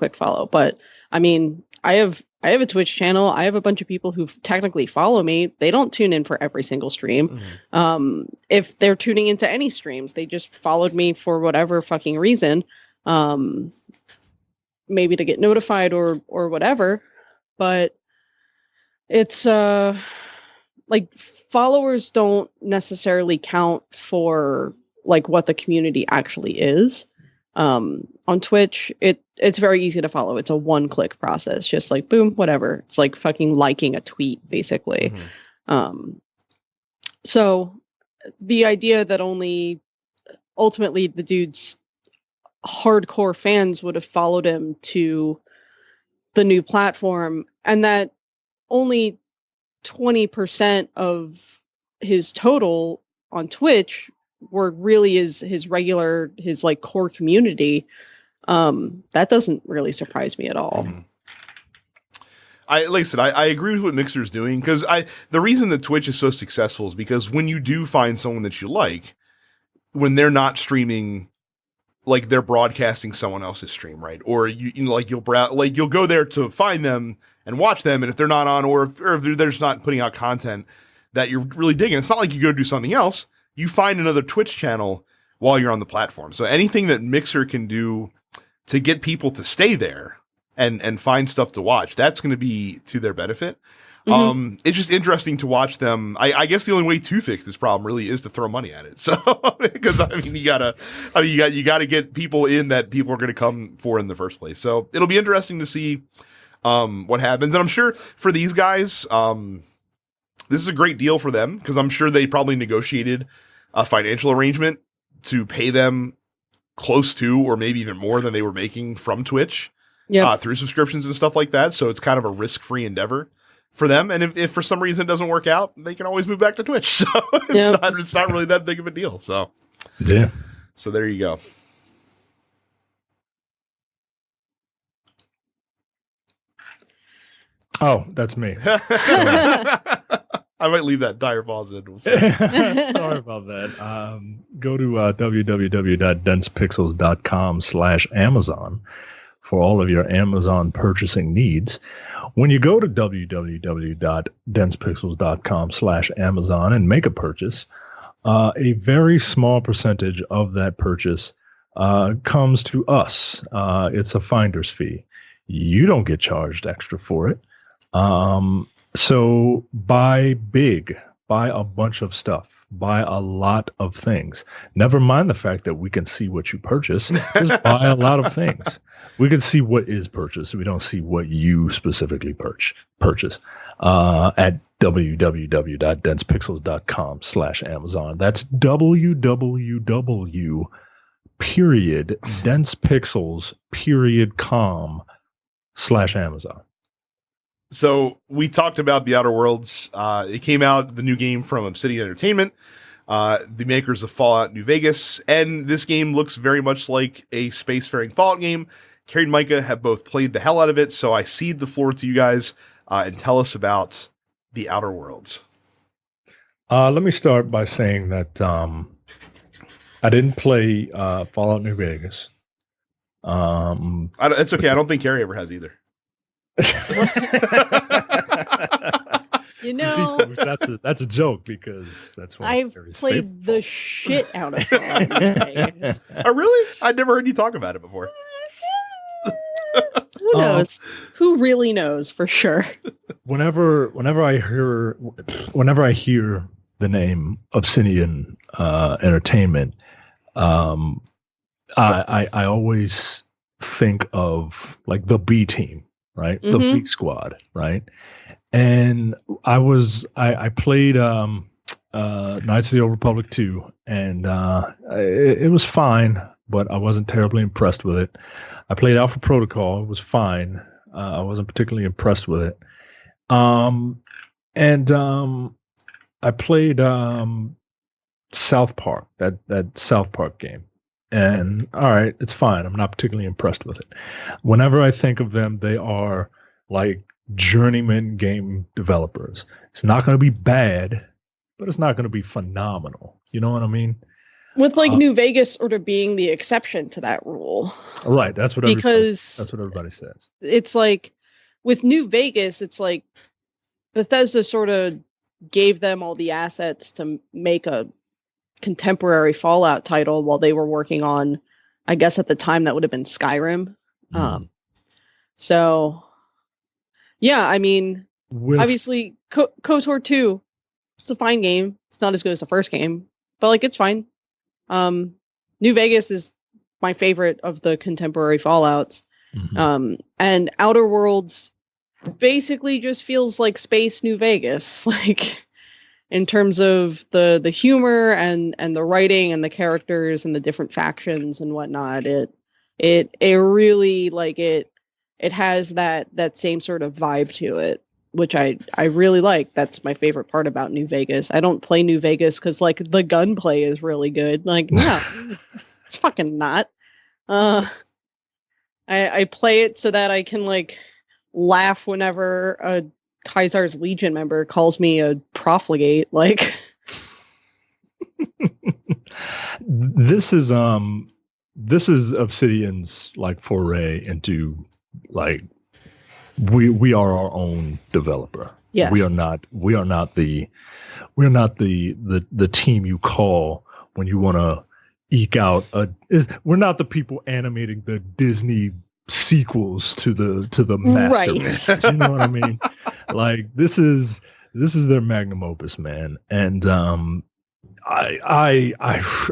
But I mean, I have a Twitch channel. I have a bunch of people who technically follow me. They don't tune in for every single stream. Mm-hmm. If they're tuning into any streams, they just followed me for whatever fucking reason. Maybe to get notified or whatever. But it's like followers don't necessarily count for like what the community actually is. On Twitch, it's very easy to follow. It's a one-click process, just like boom, whatever. It's like fucking liking a tweet, basically. Mm-hmm. So the idea that only ultimately the dude's hardcore fans would have followed him to the new platform, and that only 20% of his total on Twitch were really his like core community, that doesn't really surprise me at all. Mm-hmm. Like I said, I agree with what Mixer's doing, because the reason that Twitch is so successful is because when you do find someone that you like, when they're not streaming, like they're broadcasting someone else's stream, right? Or you'll go there to find them and watch them, and if they're not on, or if they're just not putting out content that you're really digging, it's not like you go do something else. You find another Twitch channel while you're on the platform. So anything that Mixer can do to get people to stay there and find stuff to watch, that's going to be to their benefit. Mm-hmm. It's just interesting to watch them. I guess the only way to fix this problem really is to throw money at it. So, because I mean, you gotta get people in that people are going to come for in the first place. So it'll be interesting to see what happens. And I'm sure for these guys, this is a great deal for them, because I'm sure they probably negotiated a financial arrangement to pay them close to, or maybe even more than they were making from Twitch, through subscriptions and stuff like that. So it's kind of a risk-free endeavor for them. And if for some reason it doesn't work out, they can always move back to Twitch. So it's not really that big of a deal. So yeah. So there you go. Oh, that's me. I might leave that dire pause in. We'll see. Sorry about that. Go to www.densepixels.com/Amazon for all of your Amazon purchasing needs. When you go to www.densepixels.com/Amazon and make a purchase, a very small percentage of that purchase comes to us. It's a finder's fee. You don't get charged extra for it. So buy big, buy a bunch of stuff, buy a lot of things. Never mind the fact that we can see what you purchase. Just buy a lot of things. We can see what is purchased. We don't see what you specifically purchase at www.densepixels.com/Amazon. That's www.densepixels.com/Amazon. So we talked about the Outer Worlds. It came out, the new game from Obsidian Entertainment, the makers of Fallout New Vegas, and this game looks very much like a spacefaring Fallout game. Carrie and Micah have both played the hell out of it, so I cede the floor to you guys and tell us about the Outer Worlds. Let me start by saying that I didn't play Fallout New Vegas. It's okay. I don't think Carrie ever has either. You know, that's a joke because that's what I've played the shit out of Fallout New Vegas. Oh, really? I'd never heard you talk about it before. Who knows? Who really knows for sure? Whenever I hear the name Obsidian Entertainment, I always think of like the B team, right? The B squad, right? And I played Knights of the Old Republic 2, and it was fine, but I wasn't terribly impressed with it. I played Alpha Protocol. It was fine. I wasn't particularly impressed with it. I played South Park, that South Park game. And all right, it's fine. I'm not particularly impressed with it. Whenever I think of them, they are like journeyman game developers. It's not going to be bad, but it's not going to be phenomenal. You know what I mean? With like New Vegas sort of being the exception to that rule. Right. That's what everybody says. It's like with New Vegas, it's like Bethesda sort of gave them all the assets to make a contemporary Fallout title while they were working on, I guess at the time that would have been Skyrim. So yeah, I mean, obviously KOTOR 2, it's a fine game. It's not as good as the first game, but like it's fine. New Vegas is my favorite of the contemporary Fallouts. And Outer Worlds basically just feels like space New Vegas, like in terms of the humor and the writing and the characters and the different factions and whatnot. It really like it has that same sort of vibe to it, which I really like. That's my favorite part about New Vegas. I don't play New Vegas because like the gunplay is really good. Like, no, it's fucking not. I play it so that I can like laugh whenever a Kaisar's Legion member calls me a profligate. Like, this is Obsidian's like foray into like we are our own developer. Yes. We are not the team you call when you want to eke out we're not the people animating the Disney sequels to the masterpiece. Right. You know what I mean? Like this is their magnum opus, man. And I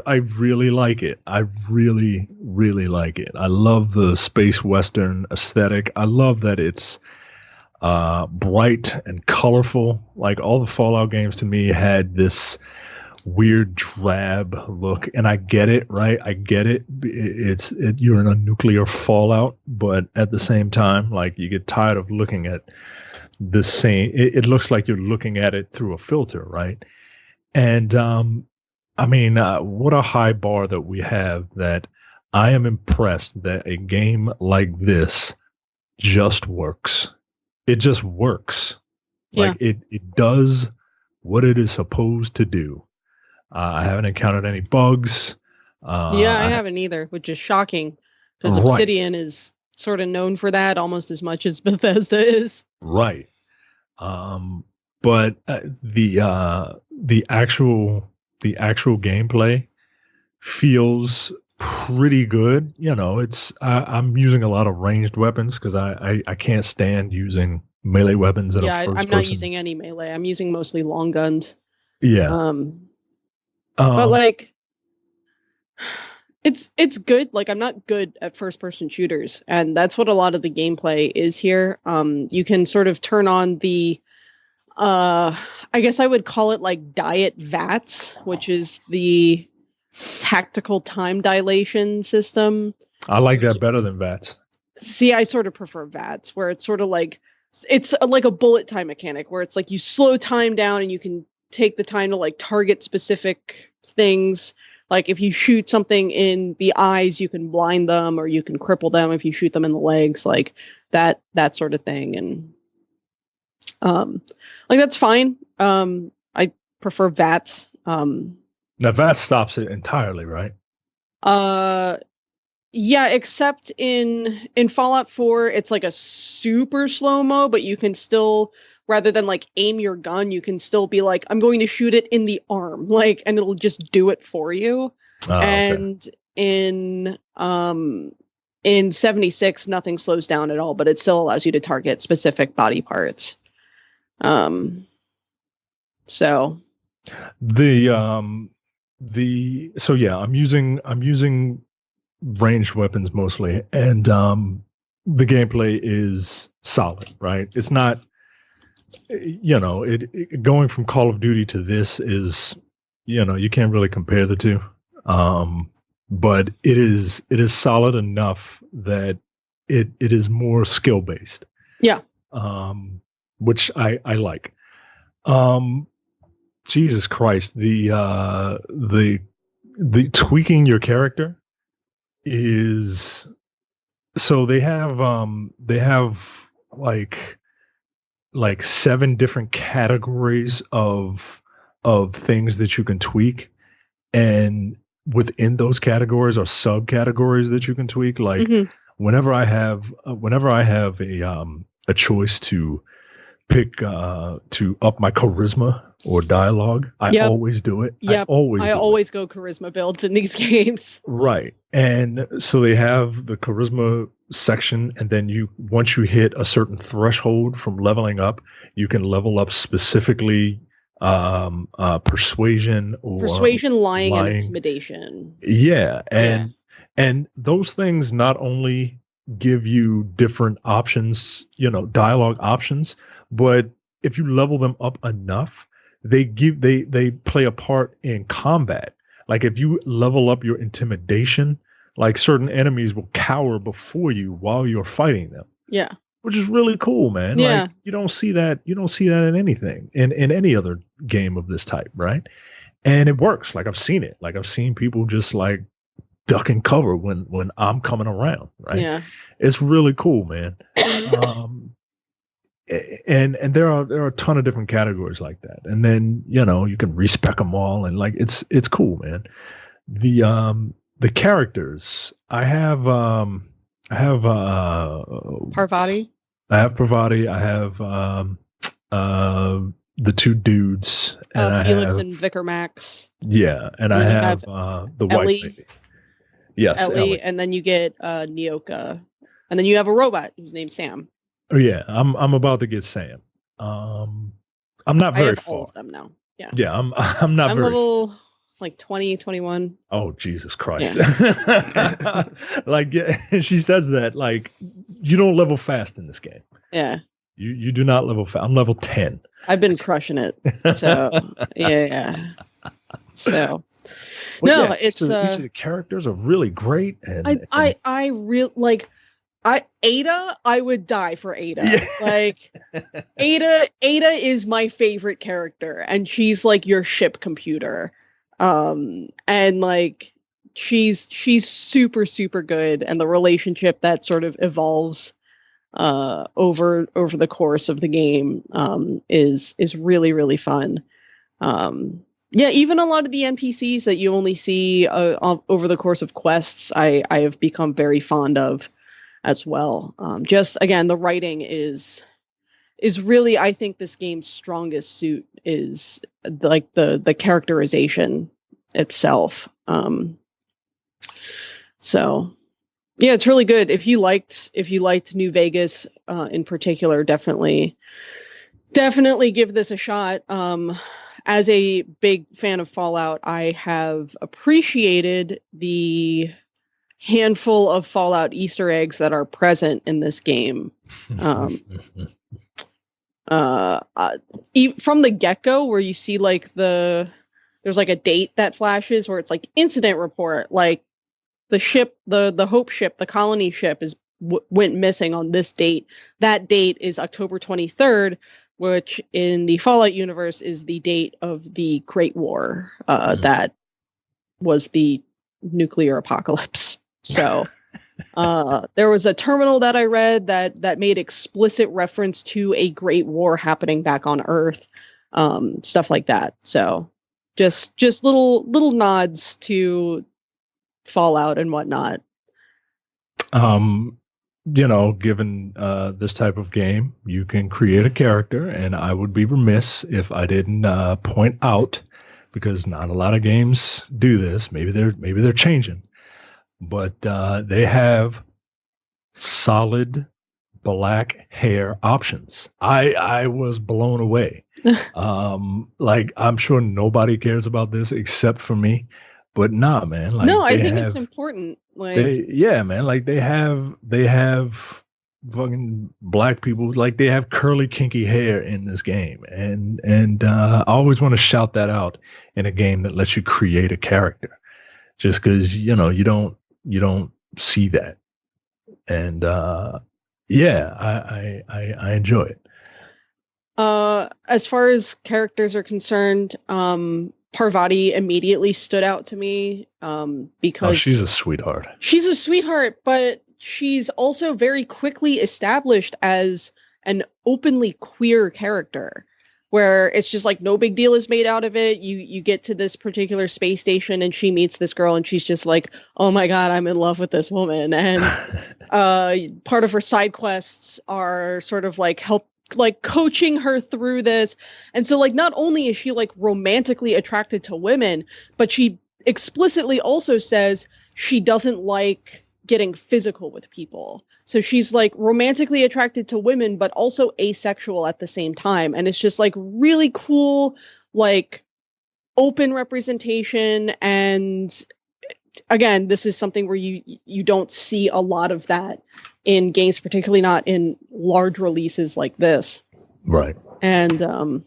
really like it. I really, really like it. I love the space western aesthetic. I love that it's bright and colorful. Like all the Fallout games to me had this weird drab look, and I get it, right? I get it. You're in a nuclear fallout, but at the same time, like you get tired of looking at the same. It looks like you're looking at it through a filter, right? And I mean, what a high bar that we have. That I am impressed that a game like this just works. It just works. Yeah. Like it does what it is supposed to do. I haven't encountered any bugs. Yeah, I haven't either, which is shocking because Right. Obsidian is sort of known for that almost as much as Bethesda is. Right. But the actual gameplay feels pretty good. You know, I'm using a lot of ranged weapons because I can't stand using melee weapons in a first person. I'm not using any melee. I'm using mostly long guns. Yeah. But like, it's good. Like, I'm not good at first person shooters, and that's what a lot of the gameplay is here. You can sort of turn on the I guess I would call it like diet VATS, which is the tactical time dilation system. I like that better than VATS. See, I sort of prefer VATS, where it's sort of like it's like a bullet time mechanic, where it's like you slow time down and you can take the time to like target specific things. Like if you shoot something in the eyes, you can blind them, or you can cripple them if you shoot them in the legs, like that sort of thing. And like that's fine. I prefer VATS. Now VATS stops it entirely, right? Yeah, except in Fallout 4, it's like a super slow-mo, but you can still, rather than like aim your gun, you can still be like, I'm going to shoot it in the arm, like, and it'll just do it for you. And okay. In 76, nothing slows down at all, but it still allows you to target specific body parts. So I'm using ranged weapons mostly, and the gameplay is solid, right? It's not, going from Call of Duty to this is, you can't really compare the two, but it is solid enough that it is more skill based. Yeah. Which I like. Jesus Christ, the tweaking your character is, so they have like 7 different categories of things that you can tweak, and within those categories are subcategories that you can tweak. Like whenever I have a choice to pick to up my charisma or dialogue, I always do it. Yep. I always go charisma builds in these games. Right. And so they have the charisma section, and then once you hit a certain threshold from leveling up, you can level up specifically persuasion, lying, and intimidation. Yeah. And those things not only give you different options, dialogue options, but if you level them up enough, they play a part in combat. Like if you level up your intimidation, like certain enemies will cower before you while you're fighting them. Yeah. Which is really cool, man. Yeah. Like you don't see that in anything, in any other game of this type, right? And it works. Like I've seen it. Like I've seen people just like duck and cover when I'm coming around, right? Yeah. It's really cool, man. And there are a ton of different categories like that. And then, you can respec them all, and like it's cool, man. The characters, I have Parvati. I have Parvati. I have the 2 dudes, and Felix and Vicar Max. Yeah, and I have the white lady. Yes, Ellie, and then you get Nyoka, and then you have a robot whose name's Sam. Oh yeah, I'm about to get Sam. I'm not very far. All of them now. Yeah. Yeah, I'm not very level like 20, 21. Oh Jesus Christ. Yeah. Like she says that like you don't level fast in this game. Yeah. You do not level fast. I'm level 10. I've been crushing it. So yeah. So well, no, it's each of the characters are really great, and I really like Ada. I would die for Ada. Yeah. Like Ada is my favorite character, and she's like your ship computer. And like she's super, super good, and the relationship that sort of evolves over the course of the game is really, really fun. Yeah, even a lot of the NPCs that you only see over the course of quests, I have become very fond of as well. Just again, the writing is really, I think, this game's strongest suit is like the characterization itself. So yeah, it's really good. If you liked New Vegas in particular, definitely give this a shot. As a big fan of Fallout, I have appreciated the handful of Fallout Easter eggs that are present in this game. From the get-go, where you see like there's like a date that flashes where it's like incident report, like the ship, the Hope ship, the colony ship went missing on this date. That date is October 23rd, which in the Fallout universe is the date of the Great War. That was the nuclear apocalypse. So there was a terminal that I read that made explicit reference to a Great War happening back on Earth, stuff like that. So just little nods to Fallout and whatnot. Given this type of game, you can create a character, and I would be remiss if I didn't point out, because not a lot of games do this. Maybe they're changing, but they have solid black hair options. I was blown away. Like, I'm sure nobody cares about this except for me, but nah, man. Like, no, I think it's important. Like, they have fucking black people, like they have curly, kinky hair in this game, and I always want to shout that out in a game that lets you create a character, just because you don't see that, and I enjoy it. As far as characters are concerned, Parvati immediately stood out to me because she's a sweetheart. She's a sweetheart, but she's also very quickly established as an openly queer character, where it's just like no big deal is made out of it. You get to this particular space station and she meets this girl and she's just like, oh my God, I'm in love with this woman. And part of her side quests are sort of like coaching her through this. And so like not only is she like romantically attracted to women, but she explicitly also says she doesn't like getting physical with people. So she's like romantically attracted to women, but also asexual at the same time. And it's just like really cool, like open representation. And again, this is something where you don't see a lot of that in games, particularly not in large releases like this. Right. And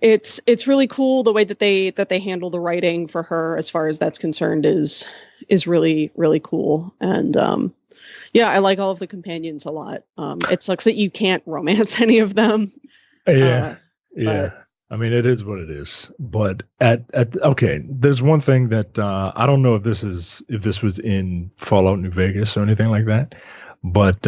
it's really cool the way that they handle the writing for her, as far as that's concerned, is really, really cool. And I like all of the companions a lot. It sucks that you can't romance any of them. Yeah. I mean, it is what it is. But okay, there's one thing that I don't know if this was in Fallout New Vegas or anything like that. But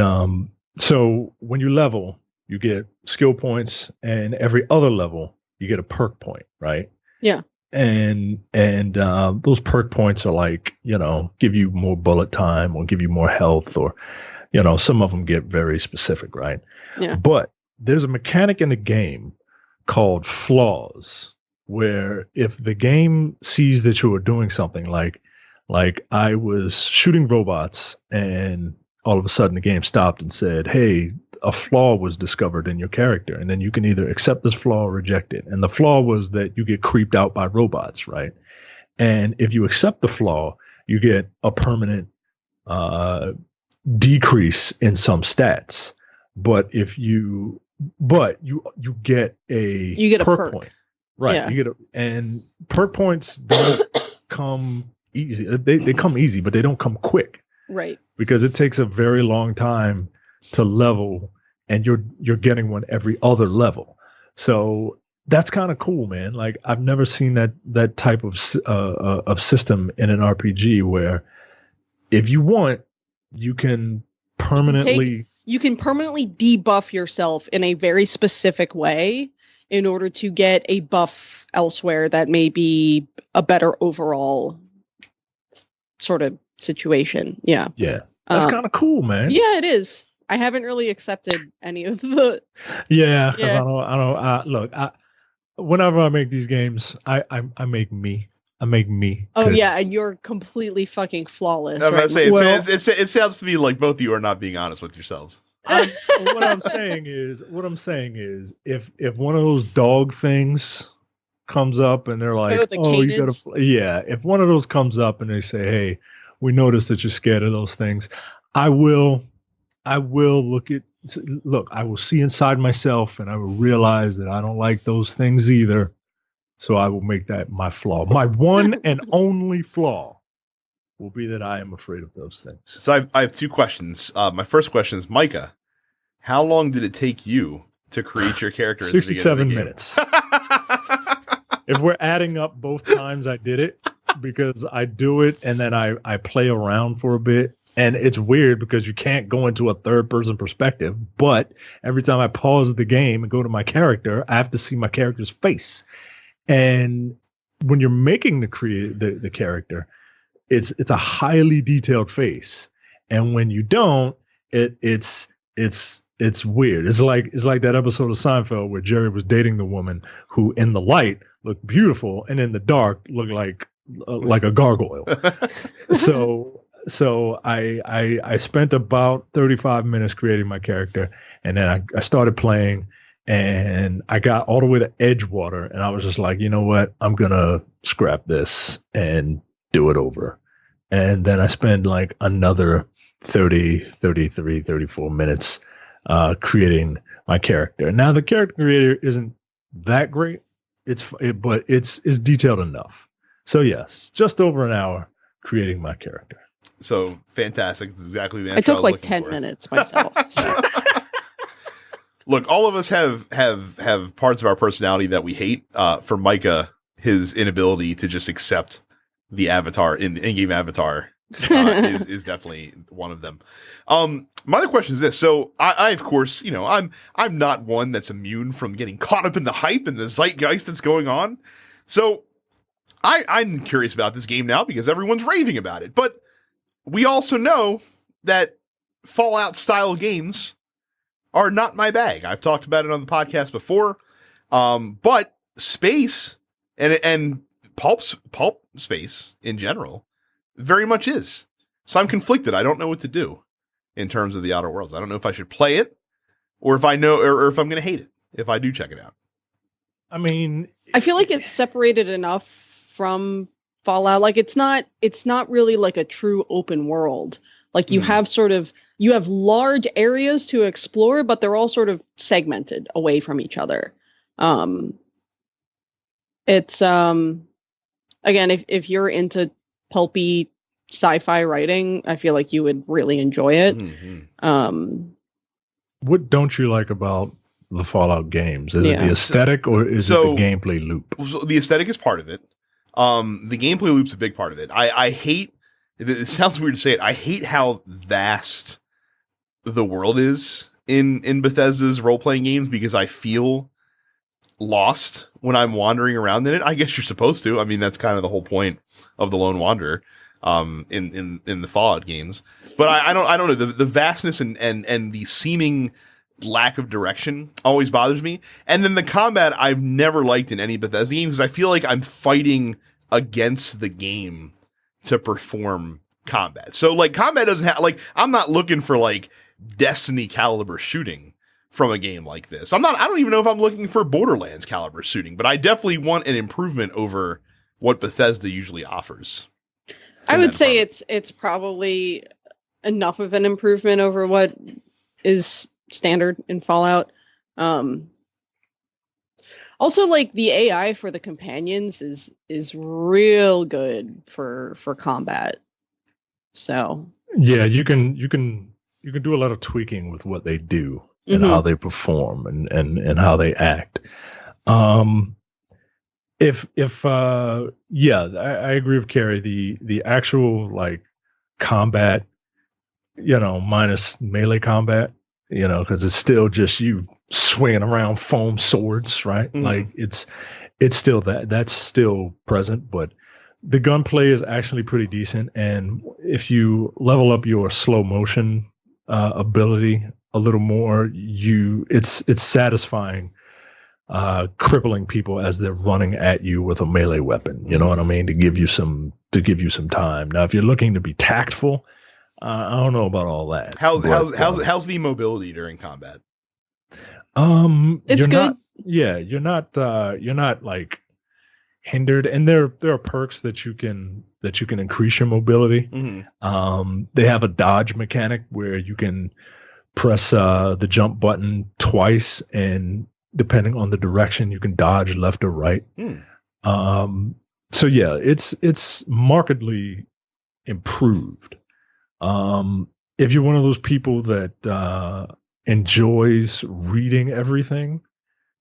so when you level, you get skill points, and every other level you get a perk point, right? Yeah. And those perk points are like, give you more bullet time or give you more health, or some of them get very specific, right? Yeah. But there's a mechanic in the game called flaws, where if the game sees that you are doing something, like I was shooting robots and all of a sudden the game stopped and said, hey, a flaw was discovered in your character, and then you can either accept this flaw or reject it. And the flaw was that you get creeped out by robots, right? And if you accept the flaw, you get a permanent decrease in some stats. But if you get a perk point, right? Yeah. And perk points don't come easy. They come easy, but they don't come quick, right? Because it takes a very long time to level, and you're getting one every other level. So that's kind of cool, man. Like, I've never seen that type of system in an RPG, where if you want, you can permanently debuff yourself in a very specific way in order to get a buff elsewhere that may be a better overall sort of situation. Yeah. Yeah. That's kind of cool, man. Yeah, it is. I haven't really accepted any of the. Yeah, because look, whenever I make these games, I make me. I make me. Oh yeah, and you're completely fucking flawless. I'm right? about to say, it sounds to me like both of you are not being honest with yourselves. What I'm saying is, if one of those dog things comes up and they're like, oh, you gotta, if one of those comes up and they say, hey, we noticed that you're scared of those things, I will look, I will see inside myself and I will realize that I don't like those things either. So I will make that my flaw. My one and only flaw will be that I am afraid of those things. So I have two questions. My first question is, Micah, how long did it take you to create your character? 67 minutes. If we're adding up both times I did it, because I do it and then I play around for a bit. And it's weird because you can't go into a third person perspective. But every time I pause the game and go to my character, I have to see my character's face. And when you're making the character, it's a highly detailed face. And when you don't, it's weird. It's like that episode of Seinfeld where Jerry was dating the woman who in the light looked beautiful and in the dark looked like a gargoyle. So I spent about 35 minutes creating my character, and then I started playing, and I got all the way to Edgewater, and I was just like, you know what? I'm going to scrap this and do it over. And then I spent like another 30, 33, 34 minutes creating my character. Now the character creator isn't that great. But it's detailed enough. So yes, just over an hour creating my character. So fantastic. That's exactly the answer. I took like 10 for. minutes myself. Look, all of us have parts of our personality that we hate. For Micah, his inability to just accept the avatar in-game avatar is definitely one of them. My other question is this. So I of course, I'm not one that's immune from getting caught up in the hype and the zeitgeist that's going on. So I'm curious about this game now because everyone's raving about it. But we also know that Fallout style games are not my bag. I've talked about it on the podcast before. But space and pulp space in general very much is. So I'm conflicted. I don't know what to do in terms of the Outer Worlds. I don't know if I should play it or if I know, or if I'm going to hate it if I do check it out. I mean, I feel like it's separated enough from Fallout. Like it's not really like a true open world. Like you have you have large areas to explore, but they're all sort of segmented away from each other. It's again, if you're into pulpy sci-fi writing, I feel like you would really enjoy it. Mm-hmm. What don't you like about the Fallout games? Is it the aesthetic or is it the gameplay loop? So the aesthetic is part of it. The gameplay loop's a big part of it. I hate, it sounds weird to say it, I hate how vast the world is in Bethesda's role-playing games because I feel lost when I'm wandering around in it. I guess you're supposed to. I mean, that's kind of the whole point of the Lone Wanderer in the Fallout games. But I don't know, the vastness and the seeming lack of direction always bothers me. And then the combat I've never liked in any Bethesda game because I feel like I'm fighting against the game to perform combat. So like combat doesn't have, like, I'm not looking for like Destiny caliber shooting from a game like this. I don't even know if I'm looking for Borderlands caliber shooting, but I definitely want an improvement over what Bethesda usually offers. I would say it's probably enough of an improvement over what is standard in Fallout. Also, like the AI for the companions is real good for combat. So yeah, you can do a lot of tweaking with what they do and how they perform and how they act. I agree with Carrie. The actual like combat, minus melee combat because it's still just you swinging around foam swords, right? Mhm. Like it's still that's still present, but the gunplay is actually pretty decent. And if you level up your slow motion ability a little more, it's satisfying crippling people as they're running at you with a melee weapon. You know what I mean? To give you some time. Now, if you're looking to be tactful, I don't know about all that. How's the mobility during combat? It's you're good. not. Yeah, you're not like hindered, and there are perks that you can increase your mobility. They have a dodge mechanic where you can press the jump button twice, and depending on the direction, you can dodge left or right. So yeah, it's markedly improved. If you're one of those people that enjoys reading everything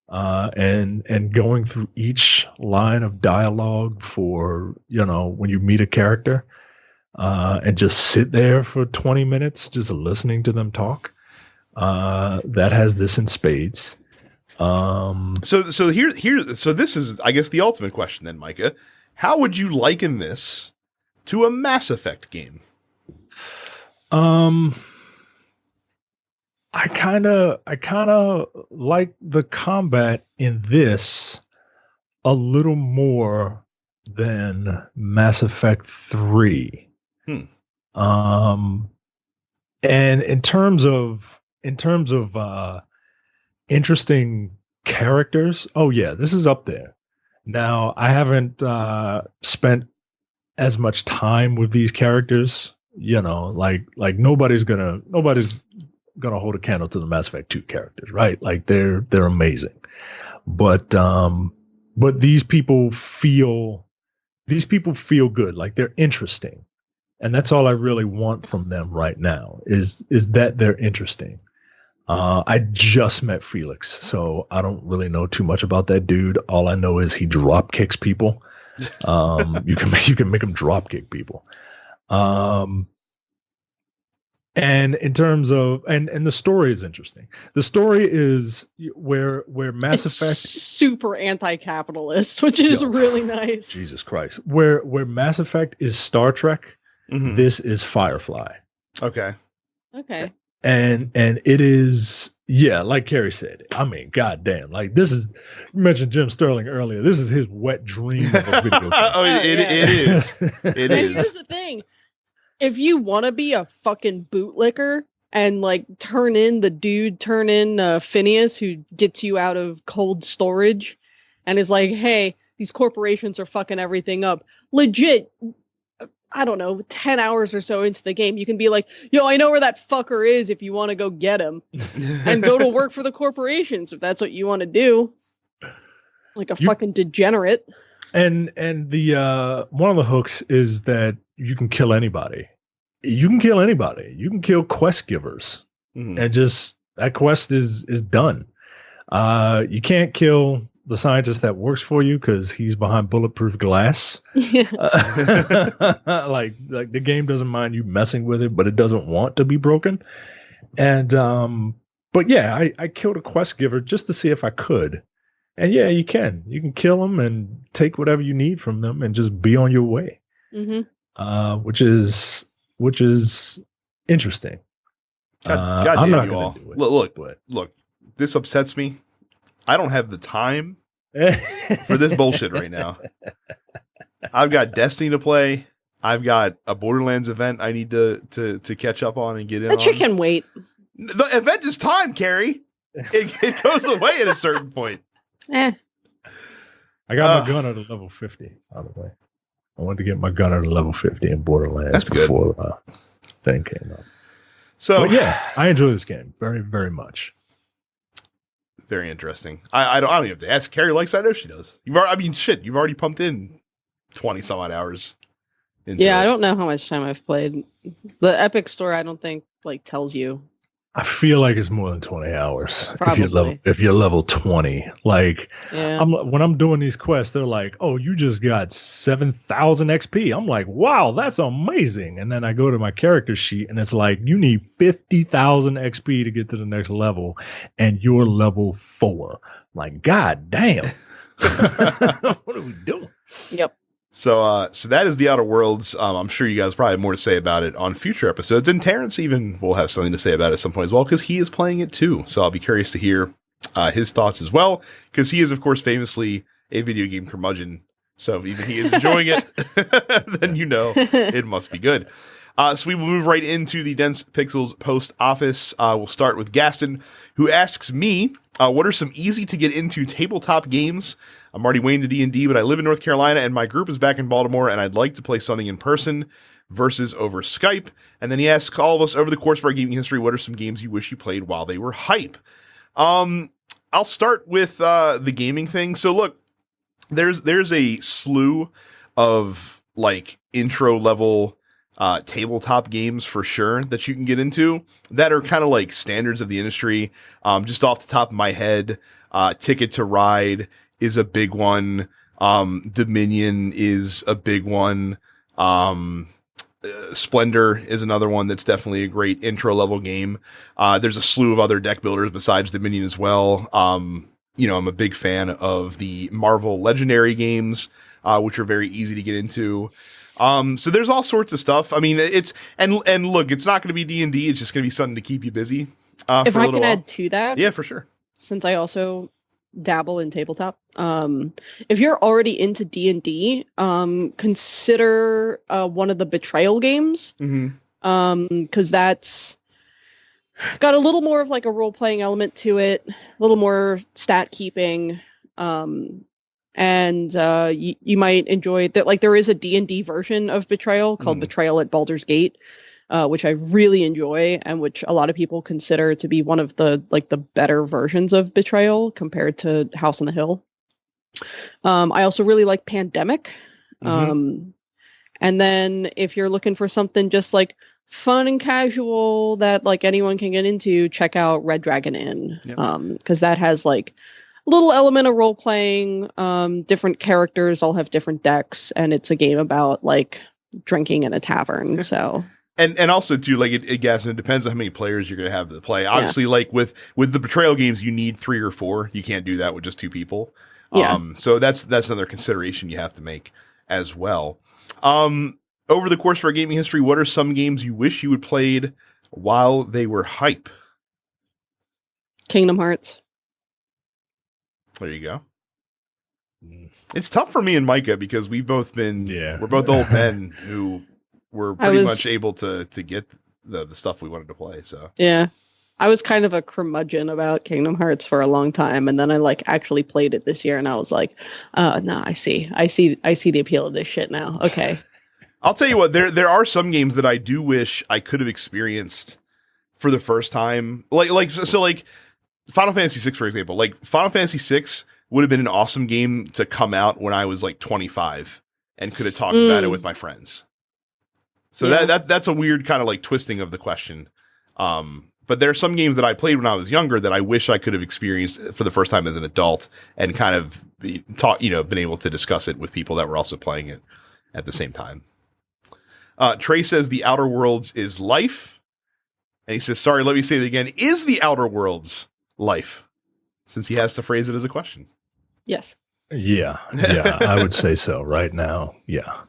and going through each line of dialogue for when you meet a character and just sit there for 20 minutes just listening to them talk, that has this in spades. So this is, I guess, the ultimate question then, Micah. How would you liken this to a Mass Effect game? I kind of like the combat in this a little more than Mass Effect 3. And in terms of interesting characters, oh yeah, this is up there. Now, I haven't spent as much time with these characters, like nobody's gonna hold a candle to the Mass Effect 2 characters, right? Like they're amazing. But these people feel good, like they're interesting. And that's all I really want from them right now is that they're interesting. I just met Felix, so I don't really know too much about that dude. All I know is he drop kicks people. You can make him drop kick people. And in terms of and the story is interesting. The story is where Mass Effect super anti-capitalist, which is really nice. Jesus Christ. Where Mass Effect is Star Trek, this is Firefly. Okay. And it is, yeah, like Carrie said. I mean, goddamn, like this is, you mentioned Jim Sterling earlier. This is his wet dream of a video game. It is. It is. Here's the thing. If you want to be a fucking bootlicker and like turn in Phineas, who gets you out of cold storage and is like, hey, these corporations are fucking everything up. Legit, I don't know, 10 hours or so into the game, you can be like, yo, I know where that fucker is if you want to go get him and go to work for the corporations if that's what you want to do. Like a fucking degenerate. And the one of the hooks is that you can kill anybody. You can kill anybody. You can kill quest givers. And just that quest is done. You can't kill the scientist that works for you because he's behind bulletproof glass. Like the game doesn't mind you messing with it, but it doesn't want to be broken. And but yeah, I killed a quest giver just to see if I could. And yeah, you can kill them and take whatever you need from them and just be on your way. Which is interesting. God I'm damn not you gonna all. do it. Look, this upsets me. I don't have the time for this bullshit right now. I've got Destiny to play. I've got a Borderlands event I need to catch up on and get in on. But you can wait. The event is time, Carrie. It goes away at a certain point. I got my gun at a level 50, by the way. I wanted to get my gun at a level 50 in Borderlands. That's good. Before thing came up. So but yeah, I enjoy this game very, very much. Very interesting. I don't even have to ask. Carrie likes. I know she does. You've already pumped in 20 some odd hours. Yeah, I don't know how much time I've played. The Epic Store, I don't think tells you I feel like it's more than 20 hours. Probably. If you're level 20, like Yeah. when I'm doing these quests, they're like, "Oh, you just got 7,000 XP." I'm like, "Wow, that's amazing!" And then I go to my character sheet, and it's like, "You need 50,000 XP to get to the next level, and you're level 4." Like, God damn, what are we doing? Yep. So that is the Outer Worlds. I'm sure you guys probably have more to say about it on future episodes, and Terrence even will have something to say about it at some point as well, because he is playing it too. So I'll be curious to hear his thoughts as well, because he is, of course, famously a video game curmudgeon. So if even he is enjoying it, then you know it must be good. So we will move right into the Dense Pixels post office. We'll start with Gaston, who asks me, what are some easy to get into tabletop games? I'm already way into D&D, but I live in North Carolina, and my group is back in Baltimore, and I'd like to play something in person versus over Skype. And then he asks all of us, over the course of our gaming history, what are some games you wish you played while they were hype? I'll start with the gaming thing. So look, there's a slew of like intro level tabletop games for sure that you can get into that are kind of like standards of the industry. Just off the top of my head, Ticket to Ride is a big one. Dominion is a big one. Splendor is another one that's definitely a great intro level game. There's a slew of other deck builders besides Dominion as well. I'm a big fan of the Marvel Legendary games, which are very easy to get into. So there's all sorts of stuff. I mean, and look, it's not going to be D&D. It's just going to be something to keep you busy. If I can add to that, yeah, for sure. Since I also dabble in tabletop, if you're already into D&D, consider one of the Betrayal games, because that's got a little more of like a role-playing element to it, a little more stat keeping, and you might enjoy that. Like there is a D&D version of Betrayal called Betrayal at Baldur's Gate, which I really enjoy, and which a lot of people consider to be one of the better versions of Betrayal compared to House on the Hill. I also really like Pandemic. And then if you're looking for something just like fun and casual that like anyone can get into, check out Red Dragon Inn. Because that has like a little element of role playing. Different characters all have different decks, and it's a game about like drinking in a tavern. So And also too, like it depends on how many players you're going to have to play. Obviously, like with the Betrayal games, you need 3 or 4. You can't do that with just 2 people. So that's another consideration you have to make as well. Over the course of our gaming history, what are some games you wish you had played while they were hype? Kingdom Hearts. There you go. It's tough for me and Micah because we've both been, we're both old men who were pretty much able to get the stuff we wanted to play. So yeah, I was kind of a curmudgeon about Kingdom Hearts for a long time, and then I like actually played it this year, and I was like, no, I see the appeal of this shit now. Okay. I'll tell you what, there are some games that I do wish I could have experienced for the first time. Like Final Fantasy VI, for example. Like Final Fantasy VI would have been an awesome game to come out when I was like 25 and could have talked about it with my friends. So that's a weird kind of like twisting of the question. But there are some games that I played when I was younger that I wish I could have experienced for the first time as an adult and kind of been able to discuss it with people that were also playing it at the same time. Trey says The Outer Worlds is life. And he says, sorry, let me say it again. Is The Outer Worlds life? Since he has to phrase it as a question. Yes. Yeah, I would say so right now. Yeah.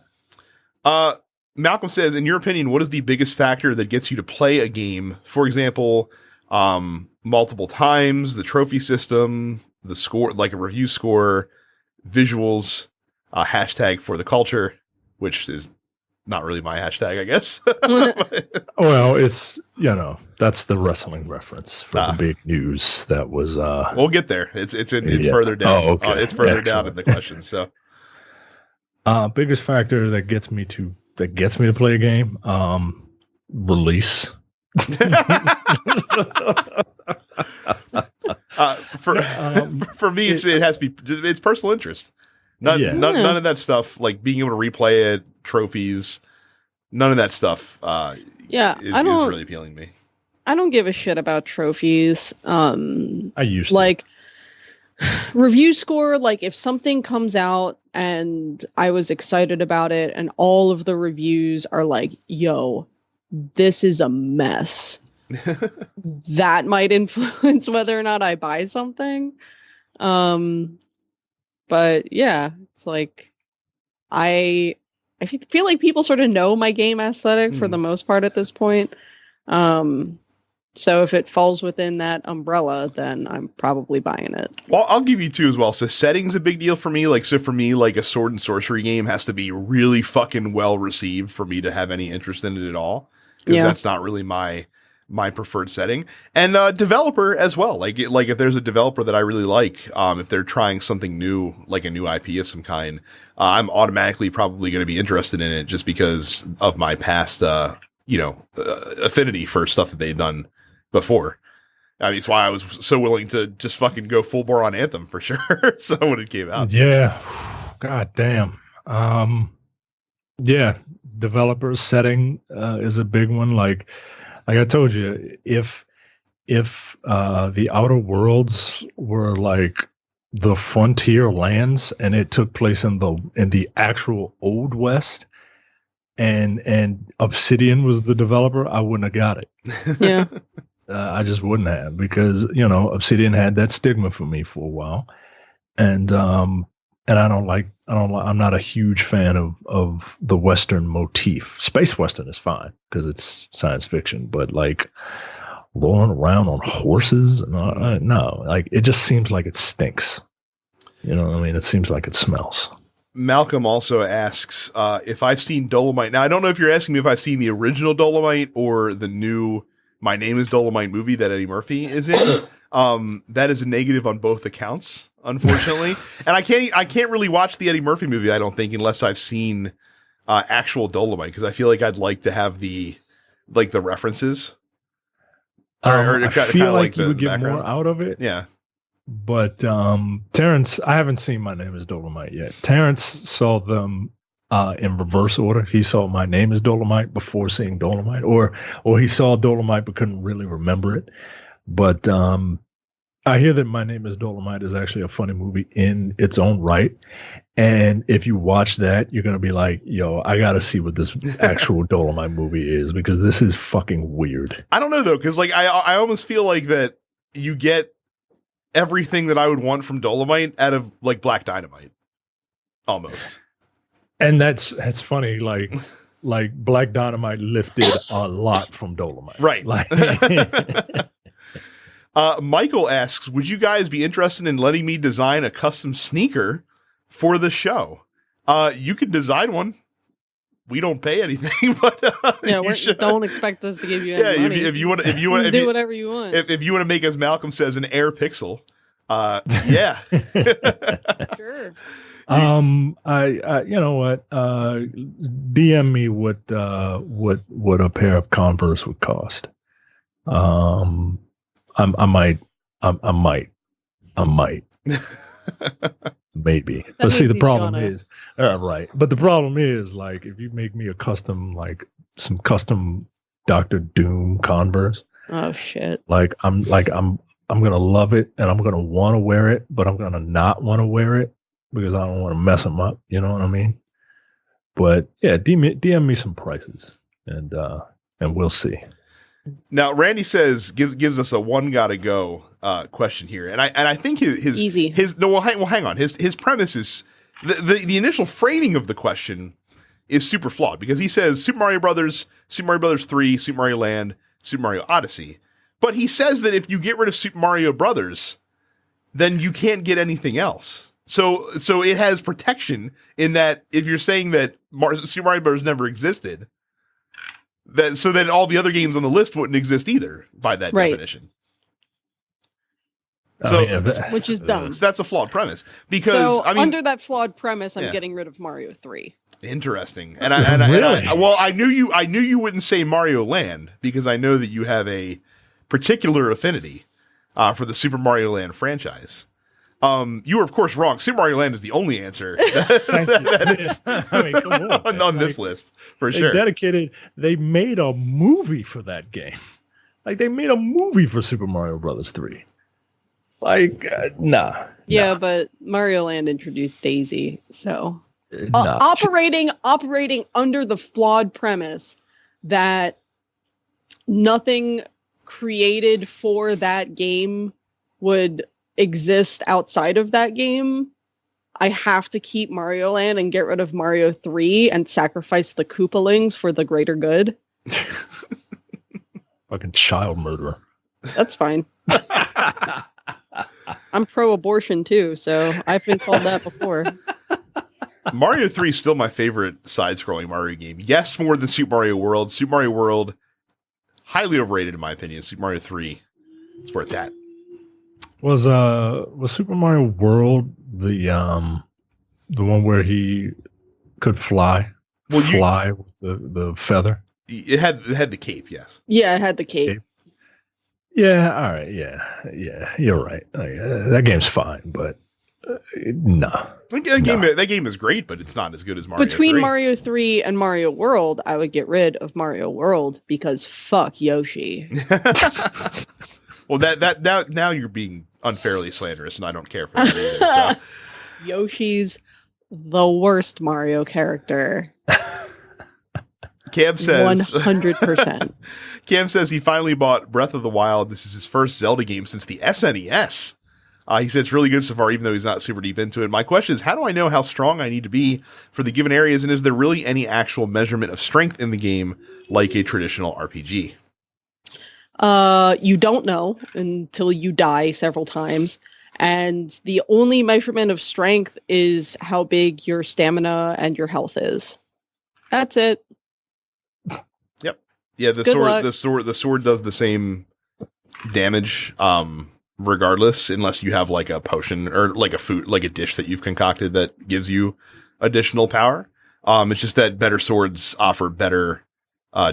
Malcolm says, in your opinion, what is the biggest factor that gets you to play a game? For example, multiple times, the trophy system, the score, like a review score, visuals, hashtag for the culture, which is not really my hashtag, I guess. Well, it's, that's the wrestling reference for the big news. That was, we'll get there. It's further down. Oh, okay. It's further down in the question. So, biggest factor that gets me to play a game, release. For me, it has to be, it's personal interest. None of that stuff, like being able to replay it, trophies, none of that stuff is really appealing to me. don't give a shit about trophies. I used to. Like review score, like if something comes out and I was excited about it and all of the reviews are like, yo, this is a mess. That might influence whether or not I buy something. But yeah, it's like I feel like people sort of know my game aesthetic for the most part at this point. So if it falls within that umbrella, then I'm probably buying it. Well, I'll give you two as well. So setting's a big deal for me. Like, so for me, like a sword and sorcery game has to be really fucking well received for me to have any interest in it at all. Because that's not really my preferred setting. And developer as well. Like if there's a developer that I really like, if they're trying something new, like a new IP of some kind, I'm automatically probably going to be interested in it just because of my past, affinity for stuff that they've done before. I mean, it's why I was so willing to just fucking go full bore on Anthem for sure. So when it came out. Yeah. God damn. Yeah. Developer setting is a big one. Like I told you, if the Outer Worlds were like the frontier lands and it took place in the actual Old West and Obsidian was the developer, I wouldn't have got it. Yeah. I just wouldn't have, because Obsidian had that stigma for me for a while, and I'm not a huge fan of the Western motif. Space Western is fine because it's science fiction, but like rolling around on horses, no, like it just seems like it stinks. You know what I mean? It seems like it smells. Malcolm also asks if I've seen Dolomite. Now, I don't know if you're asking me if I've seen the original Dolomite or the new My Name is Dolomite movie that Eddie Murphy is in. That is a negative on both accounts, unfortunately. And I can't really watch the Eddie Murphy movie, I don't think, unless I've seen actual Dolomite, because I feel like I'd like to have the references. I feel like you would get more out of it. Yeah. But Terrence, I haven't seen My Name is Dolomite yet. Terrence saw them in reverse order. He saw My Name is Dolomite before seeing Dolomite, or he saw Dolomite but couldn't really remember it. But I hear that My Name is Dolomite is actually a funny movie in its own right. And if you watch that, you're going to be like, yo, I got to see what this actual Dolomite movie is, because this is fucking weird. I don't know, though, because like I almost feel like that you get everything that I would want from Dolomite out of like Black Dynamite, almost. And that's funny. Like Black Dynamite lifted a lot from Dolomite, right? Like, Michael asks, "Would you guys be interested in letting me design a custom sneaker for the show? You can design one. We don't pay anything, but don't expect us to give you any money. If you want to do whatever you want. If you want to make, as Malcolm says, an Air Pixel, yeah, sure. I you know what? DM me what a pair of Converse would cost. I might. Maybe. But see, the problem is, right. But the problem is, like, if you make me a custom, like some custom Dr. Doom Converse. Oh shit. I'm gonna love it and I'm gonna want to wear it, but I'm gonna not want to wear it because I don't want to mess them up. You know what I mean? But yeah, DM me some prices and we'll see. Now, Randy says gives us a one gotta go question here, and I think his easy. Hang on. His premise is the initial framing of the question is super flawed, because he says Super Mario Brothers, Super Mario Brothers 3, Super Mario Land, Super Mario Odyssey, but he says that if you get rid of Super Mario Brothers, then you can't get anything else. So it has protection in that if you're saying that Super Mario Brothers never existed, then all the other games on the list wouldn't exist either by that definition. So, which is dumb. That's a flawed premise, because under that flawed premise, I'm getting rid of Mario 3. Interesting. And I knew you wouldn't say Mario Land, because I know that you have a particular affinity for the Super Mario Land franchise. You were, of course, wrong. Super Mario Land is the only answer on this list, for sure. They made a movie for that game. Like, they made a movie for Super Mario Brothers 3. Like, nah. Yeah, nah, but Mario Land introduced Daisy, so nah. operating under the flawed premise that nothing created for that game would exist outside of that game. I have to keep Mario Land and get rid of Mario 3 and sacrifice the Koopalings for the greater good. Fucking child murderer. That's fine. I'm pro-abortion too, so I've been called that before. Mario 3 is still my favorite side-scrolling Mario game. Yes, more than Super Mario World. Super Mario World, highly overrated in my opinion. Super Mario 3 is where it's at. Was Super Mario World the one where he could fly? Well, fly with the feather? It had the cape, yes. Yeah, it had the cape. Yeah, all right, yeah, you're right. That game's fine, but no. That game is great, but it's not as good as Mario Between 3. Mario 3 and Mario World, I would get rid of Mario World because fuck Yoshi. Well, that now you're being unfairly slanderous, and I don't care for that either. So. Yoshi's the worst Mario character. Cam says 100%. Cam says he finally bought Breath of the Wild. This is his first Zelda game since the SNES. He said it's really good so far, even though he's not super deep into it. My question is, how do I know how strong I need to be for the given areas, and is there really any actual measurement of strength in the game like a traditional RPG? You don't know until you die several times. And the only measurement of strength is how big your stamina and your health is. That's it. Yep. Yeah, the sword does the same damage, regardless, unless you have like a potion or like a food, like a dish that you've concocted that gives you additional power. It's just that better swords offer better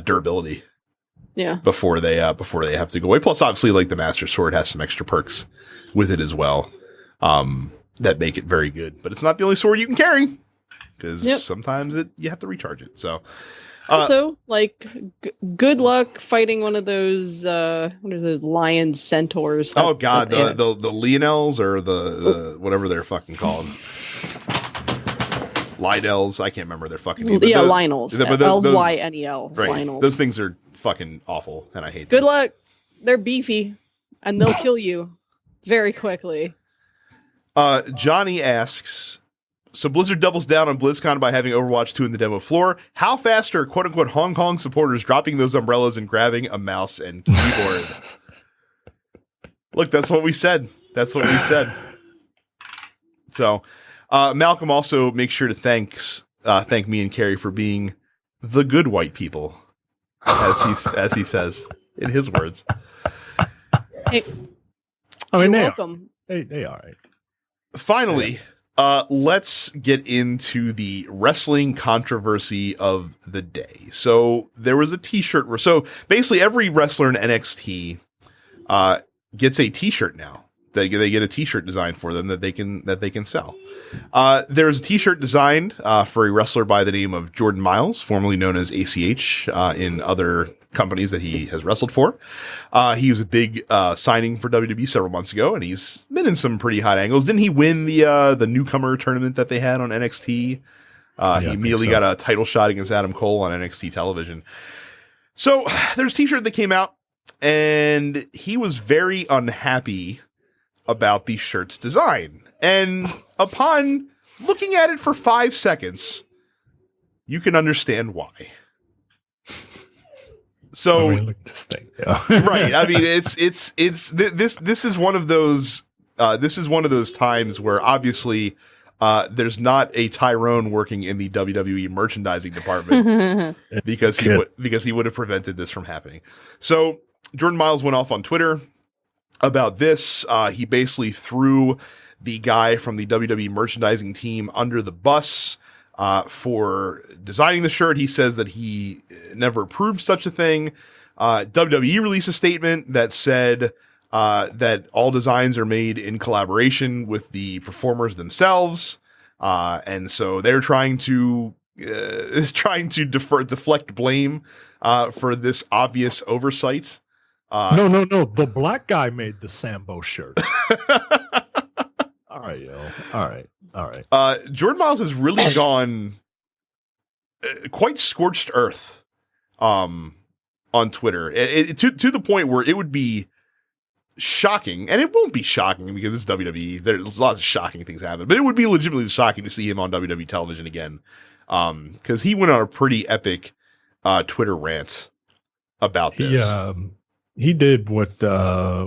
durability. Yeah. Before they have to go away. Plus, obviously, like the Master Sword has some extra perks with it as well, that make it very good. But it's not the only sword you can carry, because sometimes you have to recharge it. So, also, like, good luck fighting one of those what are those lion centaurs? Oh God, the Lionels or the whatever they're fucking called. Lynels, I can't remember their fucking name. Yeah, Lynels. Lynel. Right. Lynels. Those things are fucking awful, and I hate them. Good luck. They're beefy, and they'll kill you very quickly. Johnny asks, so Blizzard doubles down on BlizzCon by having Overwatch 2 in the demo floor. How fast are quote-unquote Hong Kong supporters dropping those umbrellas and grabbing a mouse and keyboard? Look, that's what we said. So... Malcolm also makes sure to thank me and Carrie for being the good white people, as he says in his words. Hey, I mean, you're welcome. They all right. Finally, let's get into the wrestling controversy of the day. So there was a T-shirt. So basically, every wrestler in NXT gets a T-shirt now. They get a T-shirt designed for them that they can sell. There's a T-shirt designed for a wrestler by the name of Jordan Miles, formerly known as ACH in other companies that he has wrestled for. He was a big signing for WWE several months ago, and he's been in some pretty hot angles. Didn't he win the newcomer tournament that they had on NXT? He immediately got a title shot against Adam Cole on NXT television. So there's a T-shirt that came out, and he was very unhappy about the shirt's design. And upon looking at it for 5 seconds, you can understand why. So, look at this thing. Yeah. Right. I mean, this is one of those times where obviously there's not a Tyrone working in the WWE merchandising department because he would have prevented this from happening. So Jordan Miles went off on Twitter about this. He basically threw the guy from the WWE merchandising team under the bus for designing the shirt. He says that he never approved such a thing. WWE released a statement that said that all designs are made in collaboration with the performers themselves. And so they're trying to deflect blame for this obvious oversight No. The black guy made the Sambo shirt. All right, yo. All right. Jordan Miles has really gone quite scorched earth on Twitter, to the point where it would be shocking, and it won't be shocking because it's WWE. There's lots of shocking things happen, but it would be legitimately shocking to see him on WWE television again, because he went on a pretty epic Twitter rant about this. He did what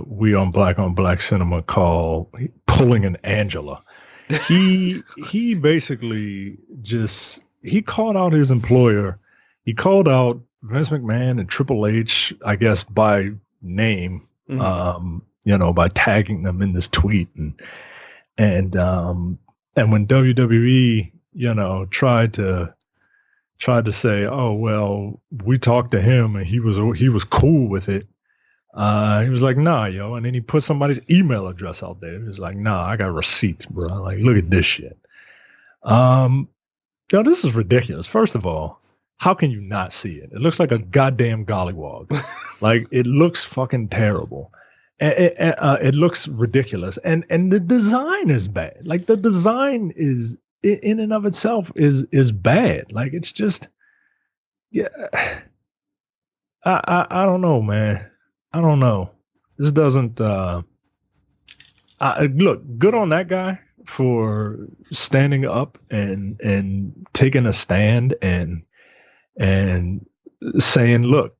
we on Black Cinema call pulling an Angela. He basically he called out his employer. He called out Vince McMahon and Triple H, I guess by name, by tagging them in this tweet, and when WWE, tried to say, oh well, we talked to him and he was cool with it. He was like, nah, yo. And then he put somebody's email address out there. He was like, nah, I got receipts, bro. Like, look at this shit. This is ridiculous. First of all, how can you not see it? It looks like a goddamn gollywog. Like, it looks fucking terrible. It looks ridiculous. And the design is bad. Like, the design is, in and of itself, is bad. Like, it's just, yeah. I don't know, man. I don't know. This doesn't look good on that guy for standing up and taking a stand and saying, look,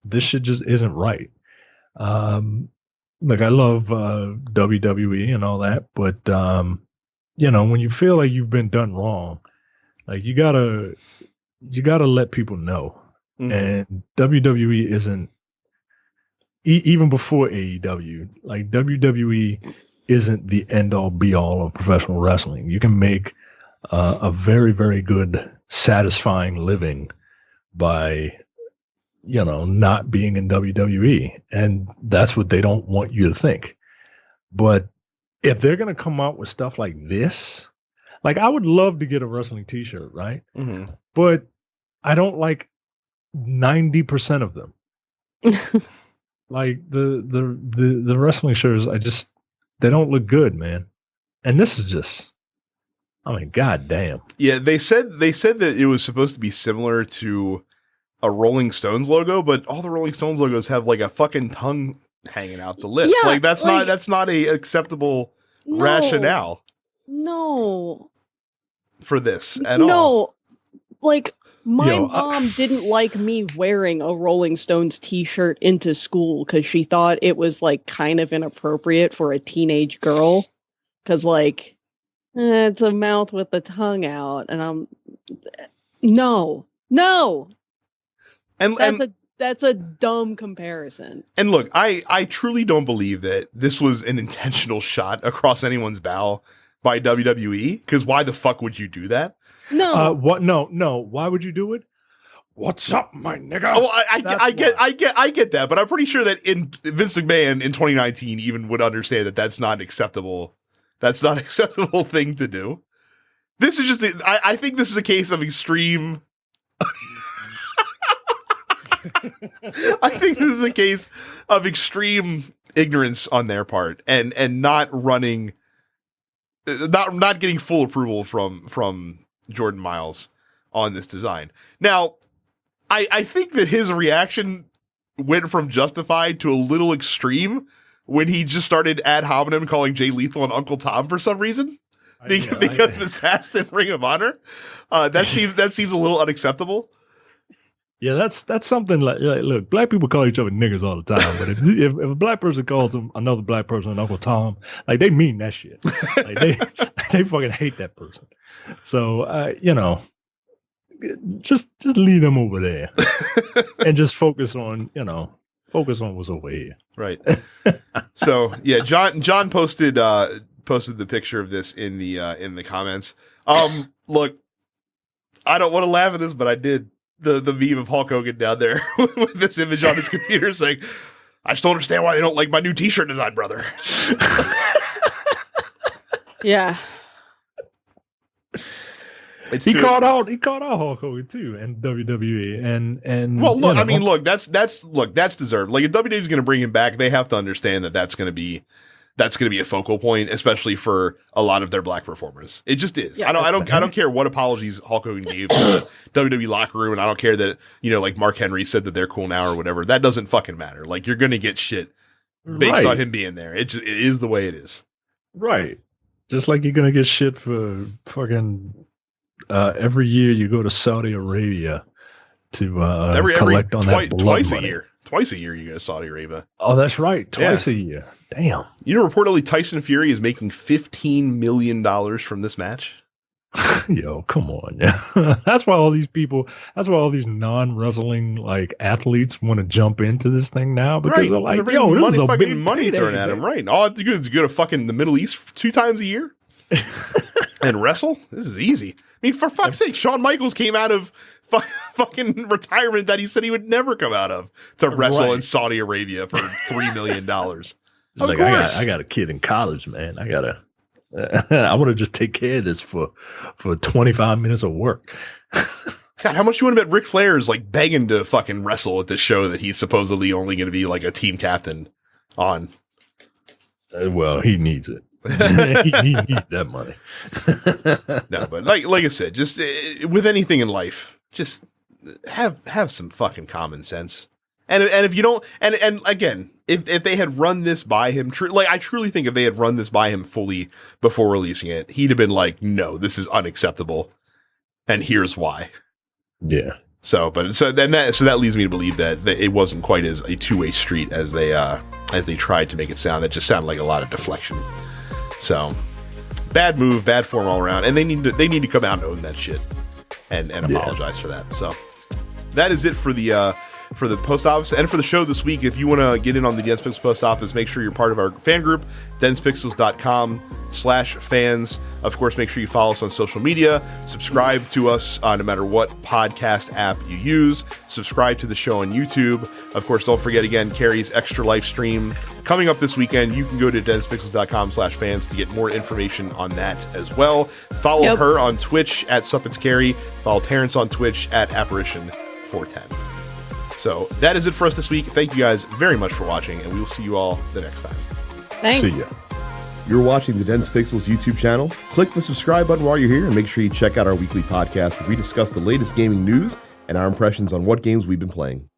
this shit just isn't right. Look, I love WWE and all that, but when you feel like you've been done wrong, like you gotta let people know. Mm-hmm. And WWE isn't. Even before AEW, like WWE isn't the end all be all of professional wrestling. You can make a very, very good, satisfying living by, not being in WWE. And that's what they don't want you to think. But if they're going to come out with stuff like this, like I would love to get a wrestling t-shirt, right? Mm-hmm. But I don't like 90% of them. Like the wrestling shirts, they don't look good, man. And this is just, goddamn. Yeah, they said that it was supposed to be similar to a Rolling Stones logo, but all the Rolling Stones logos have like a fucking tongue hanging out the lips. Yeah, like that's not a acceptable rationale. No. For this at all. No. Like my mom didn't like me wearing a Rolling Stones t-shirt into school because she thought it was like kind of inappropriate for a teenage girl. Because like, it's a mouth with the tongue out. And no. And that's a dumb comparison. And look, I truly don't believe that this was an intentional shot across anyone's bow by WWE. Because why the fuck would you do that? No. What? No. Why would you do it? What's up, my nigga? Oh, I get that, but I'm pretty sure that Vince McMahon in 2019 even would understand that that's not acceptable. That's not an acceptable thing to do. This is just, I think this is a case of extreme. I think this is a case of extreme ignorance on their part, and not running, not getting full approval from Jordan Miles on this design. Now, I think that his reaction went from justified to a little extreme when he just started ad hominem calling Jay Lethal and Uncle Tom for some reason because of his past in Ring of Honor. That seems a little unacceptable. Yeah, that's something like look, black people call each other niggas all the time, but if a black person calls another black person an Uncle Tom, like they mean that shit. Like they fucking hate that person. So just leave them over there and just focus on what's over here. Right. So yeah, John posted the picture of this in the comments. Look, I don't want to laugh at this, but I did. The meme of Hulk Hogan down there with this image on his computer saying, I just don't understand why they don't like my new t-shirt design, brother. Yeah. He called out Hulk Hogan too in WWE, and well, look, I mean, look, that's deserved. Like if WWE is going to bring him back, they have to understand that that's going to be a focal point, especially for a lot of their black performers. It just is. Yeah, I don't care what apologies Hulk Hogan gave to the WWE locker room, and I don't care that like Mark Henry said that they're cool now or whatever. That doesn't fucking matter. Like you're going to get shit based on him being there. It is the way it is. Right. Just like you're going to get shit for fucking every year you go to Saudi Arabia to collect on that blood money. Twice a year you go to Saudi Arabia. Oh, that's right. Twice a year. Damn. Reportedly Tyson Fury is making $15 million from this match. Yo, come on. Yeah. That's why all these non-wrestling like athletes want to jump into this thing now because they're like, yo, this is a big money thrown at them. Right. All I have to do is go to fucking the Middle East 2 times a year and wrestle. This is easy. I mean, for fuck's sake, Shawn Michaels came out of fucking retirement that he said he would never come out of to wrestle in Saudi Arabia for $3 million. Like, I got a kid in college, man. I want to just take care of this for 25 minutes of work. God, how much you want to bet Ric Flair is like begging to fucking wrestle at this show that he's supposedly only going to be like a team captain on? Well, he needs it. he needs that money. No, but like I said, just with anything in life, just have some fucking common sense. And if you don't, and again, if they had run this by him, I truly think if they had run this by him fully before releasing it, he'd have been like, no, this is unacceptable, and here's why. Yeah. So that leads me to believe that it wasn't quite as a two-way street as they tried to make it sound. That just sounded like a lot of deflection. So bad move, bad form all around, and they need to come out and own that shit and apologize for that. So that is it for the post office and for the show this week. If you want to get in on the Dense Pixels post office, make sure you're part of our fan group, densepixels.com/fans. Of course, make sure you follow us on social media, subscribe to us no matter what podcast app you use, subscribe to the show on YouTube. Of course, don't forget again, Carrie's Extra Life stream coming up this weekend. You can go to densepixels.com/fans to get more information on that as well. Follow her on Twitch at SuppetsCarrie. Follow Terrence on Twitch at Apparition410. So that is it for us this week. Thank you guys very much for watching, and we will see you all the next time. Thanks. See ya. You're watching the Dense Pixels YouTube channel. Click the subscribe button while you're here, and make sure you check out our weekly podcast where we discuss the latest gaming news and our impressions on what games we've been playing.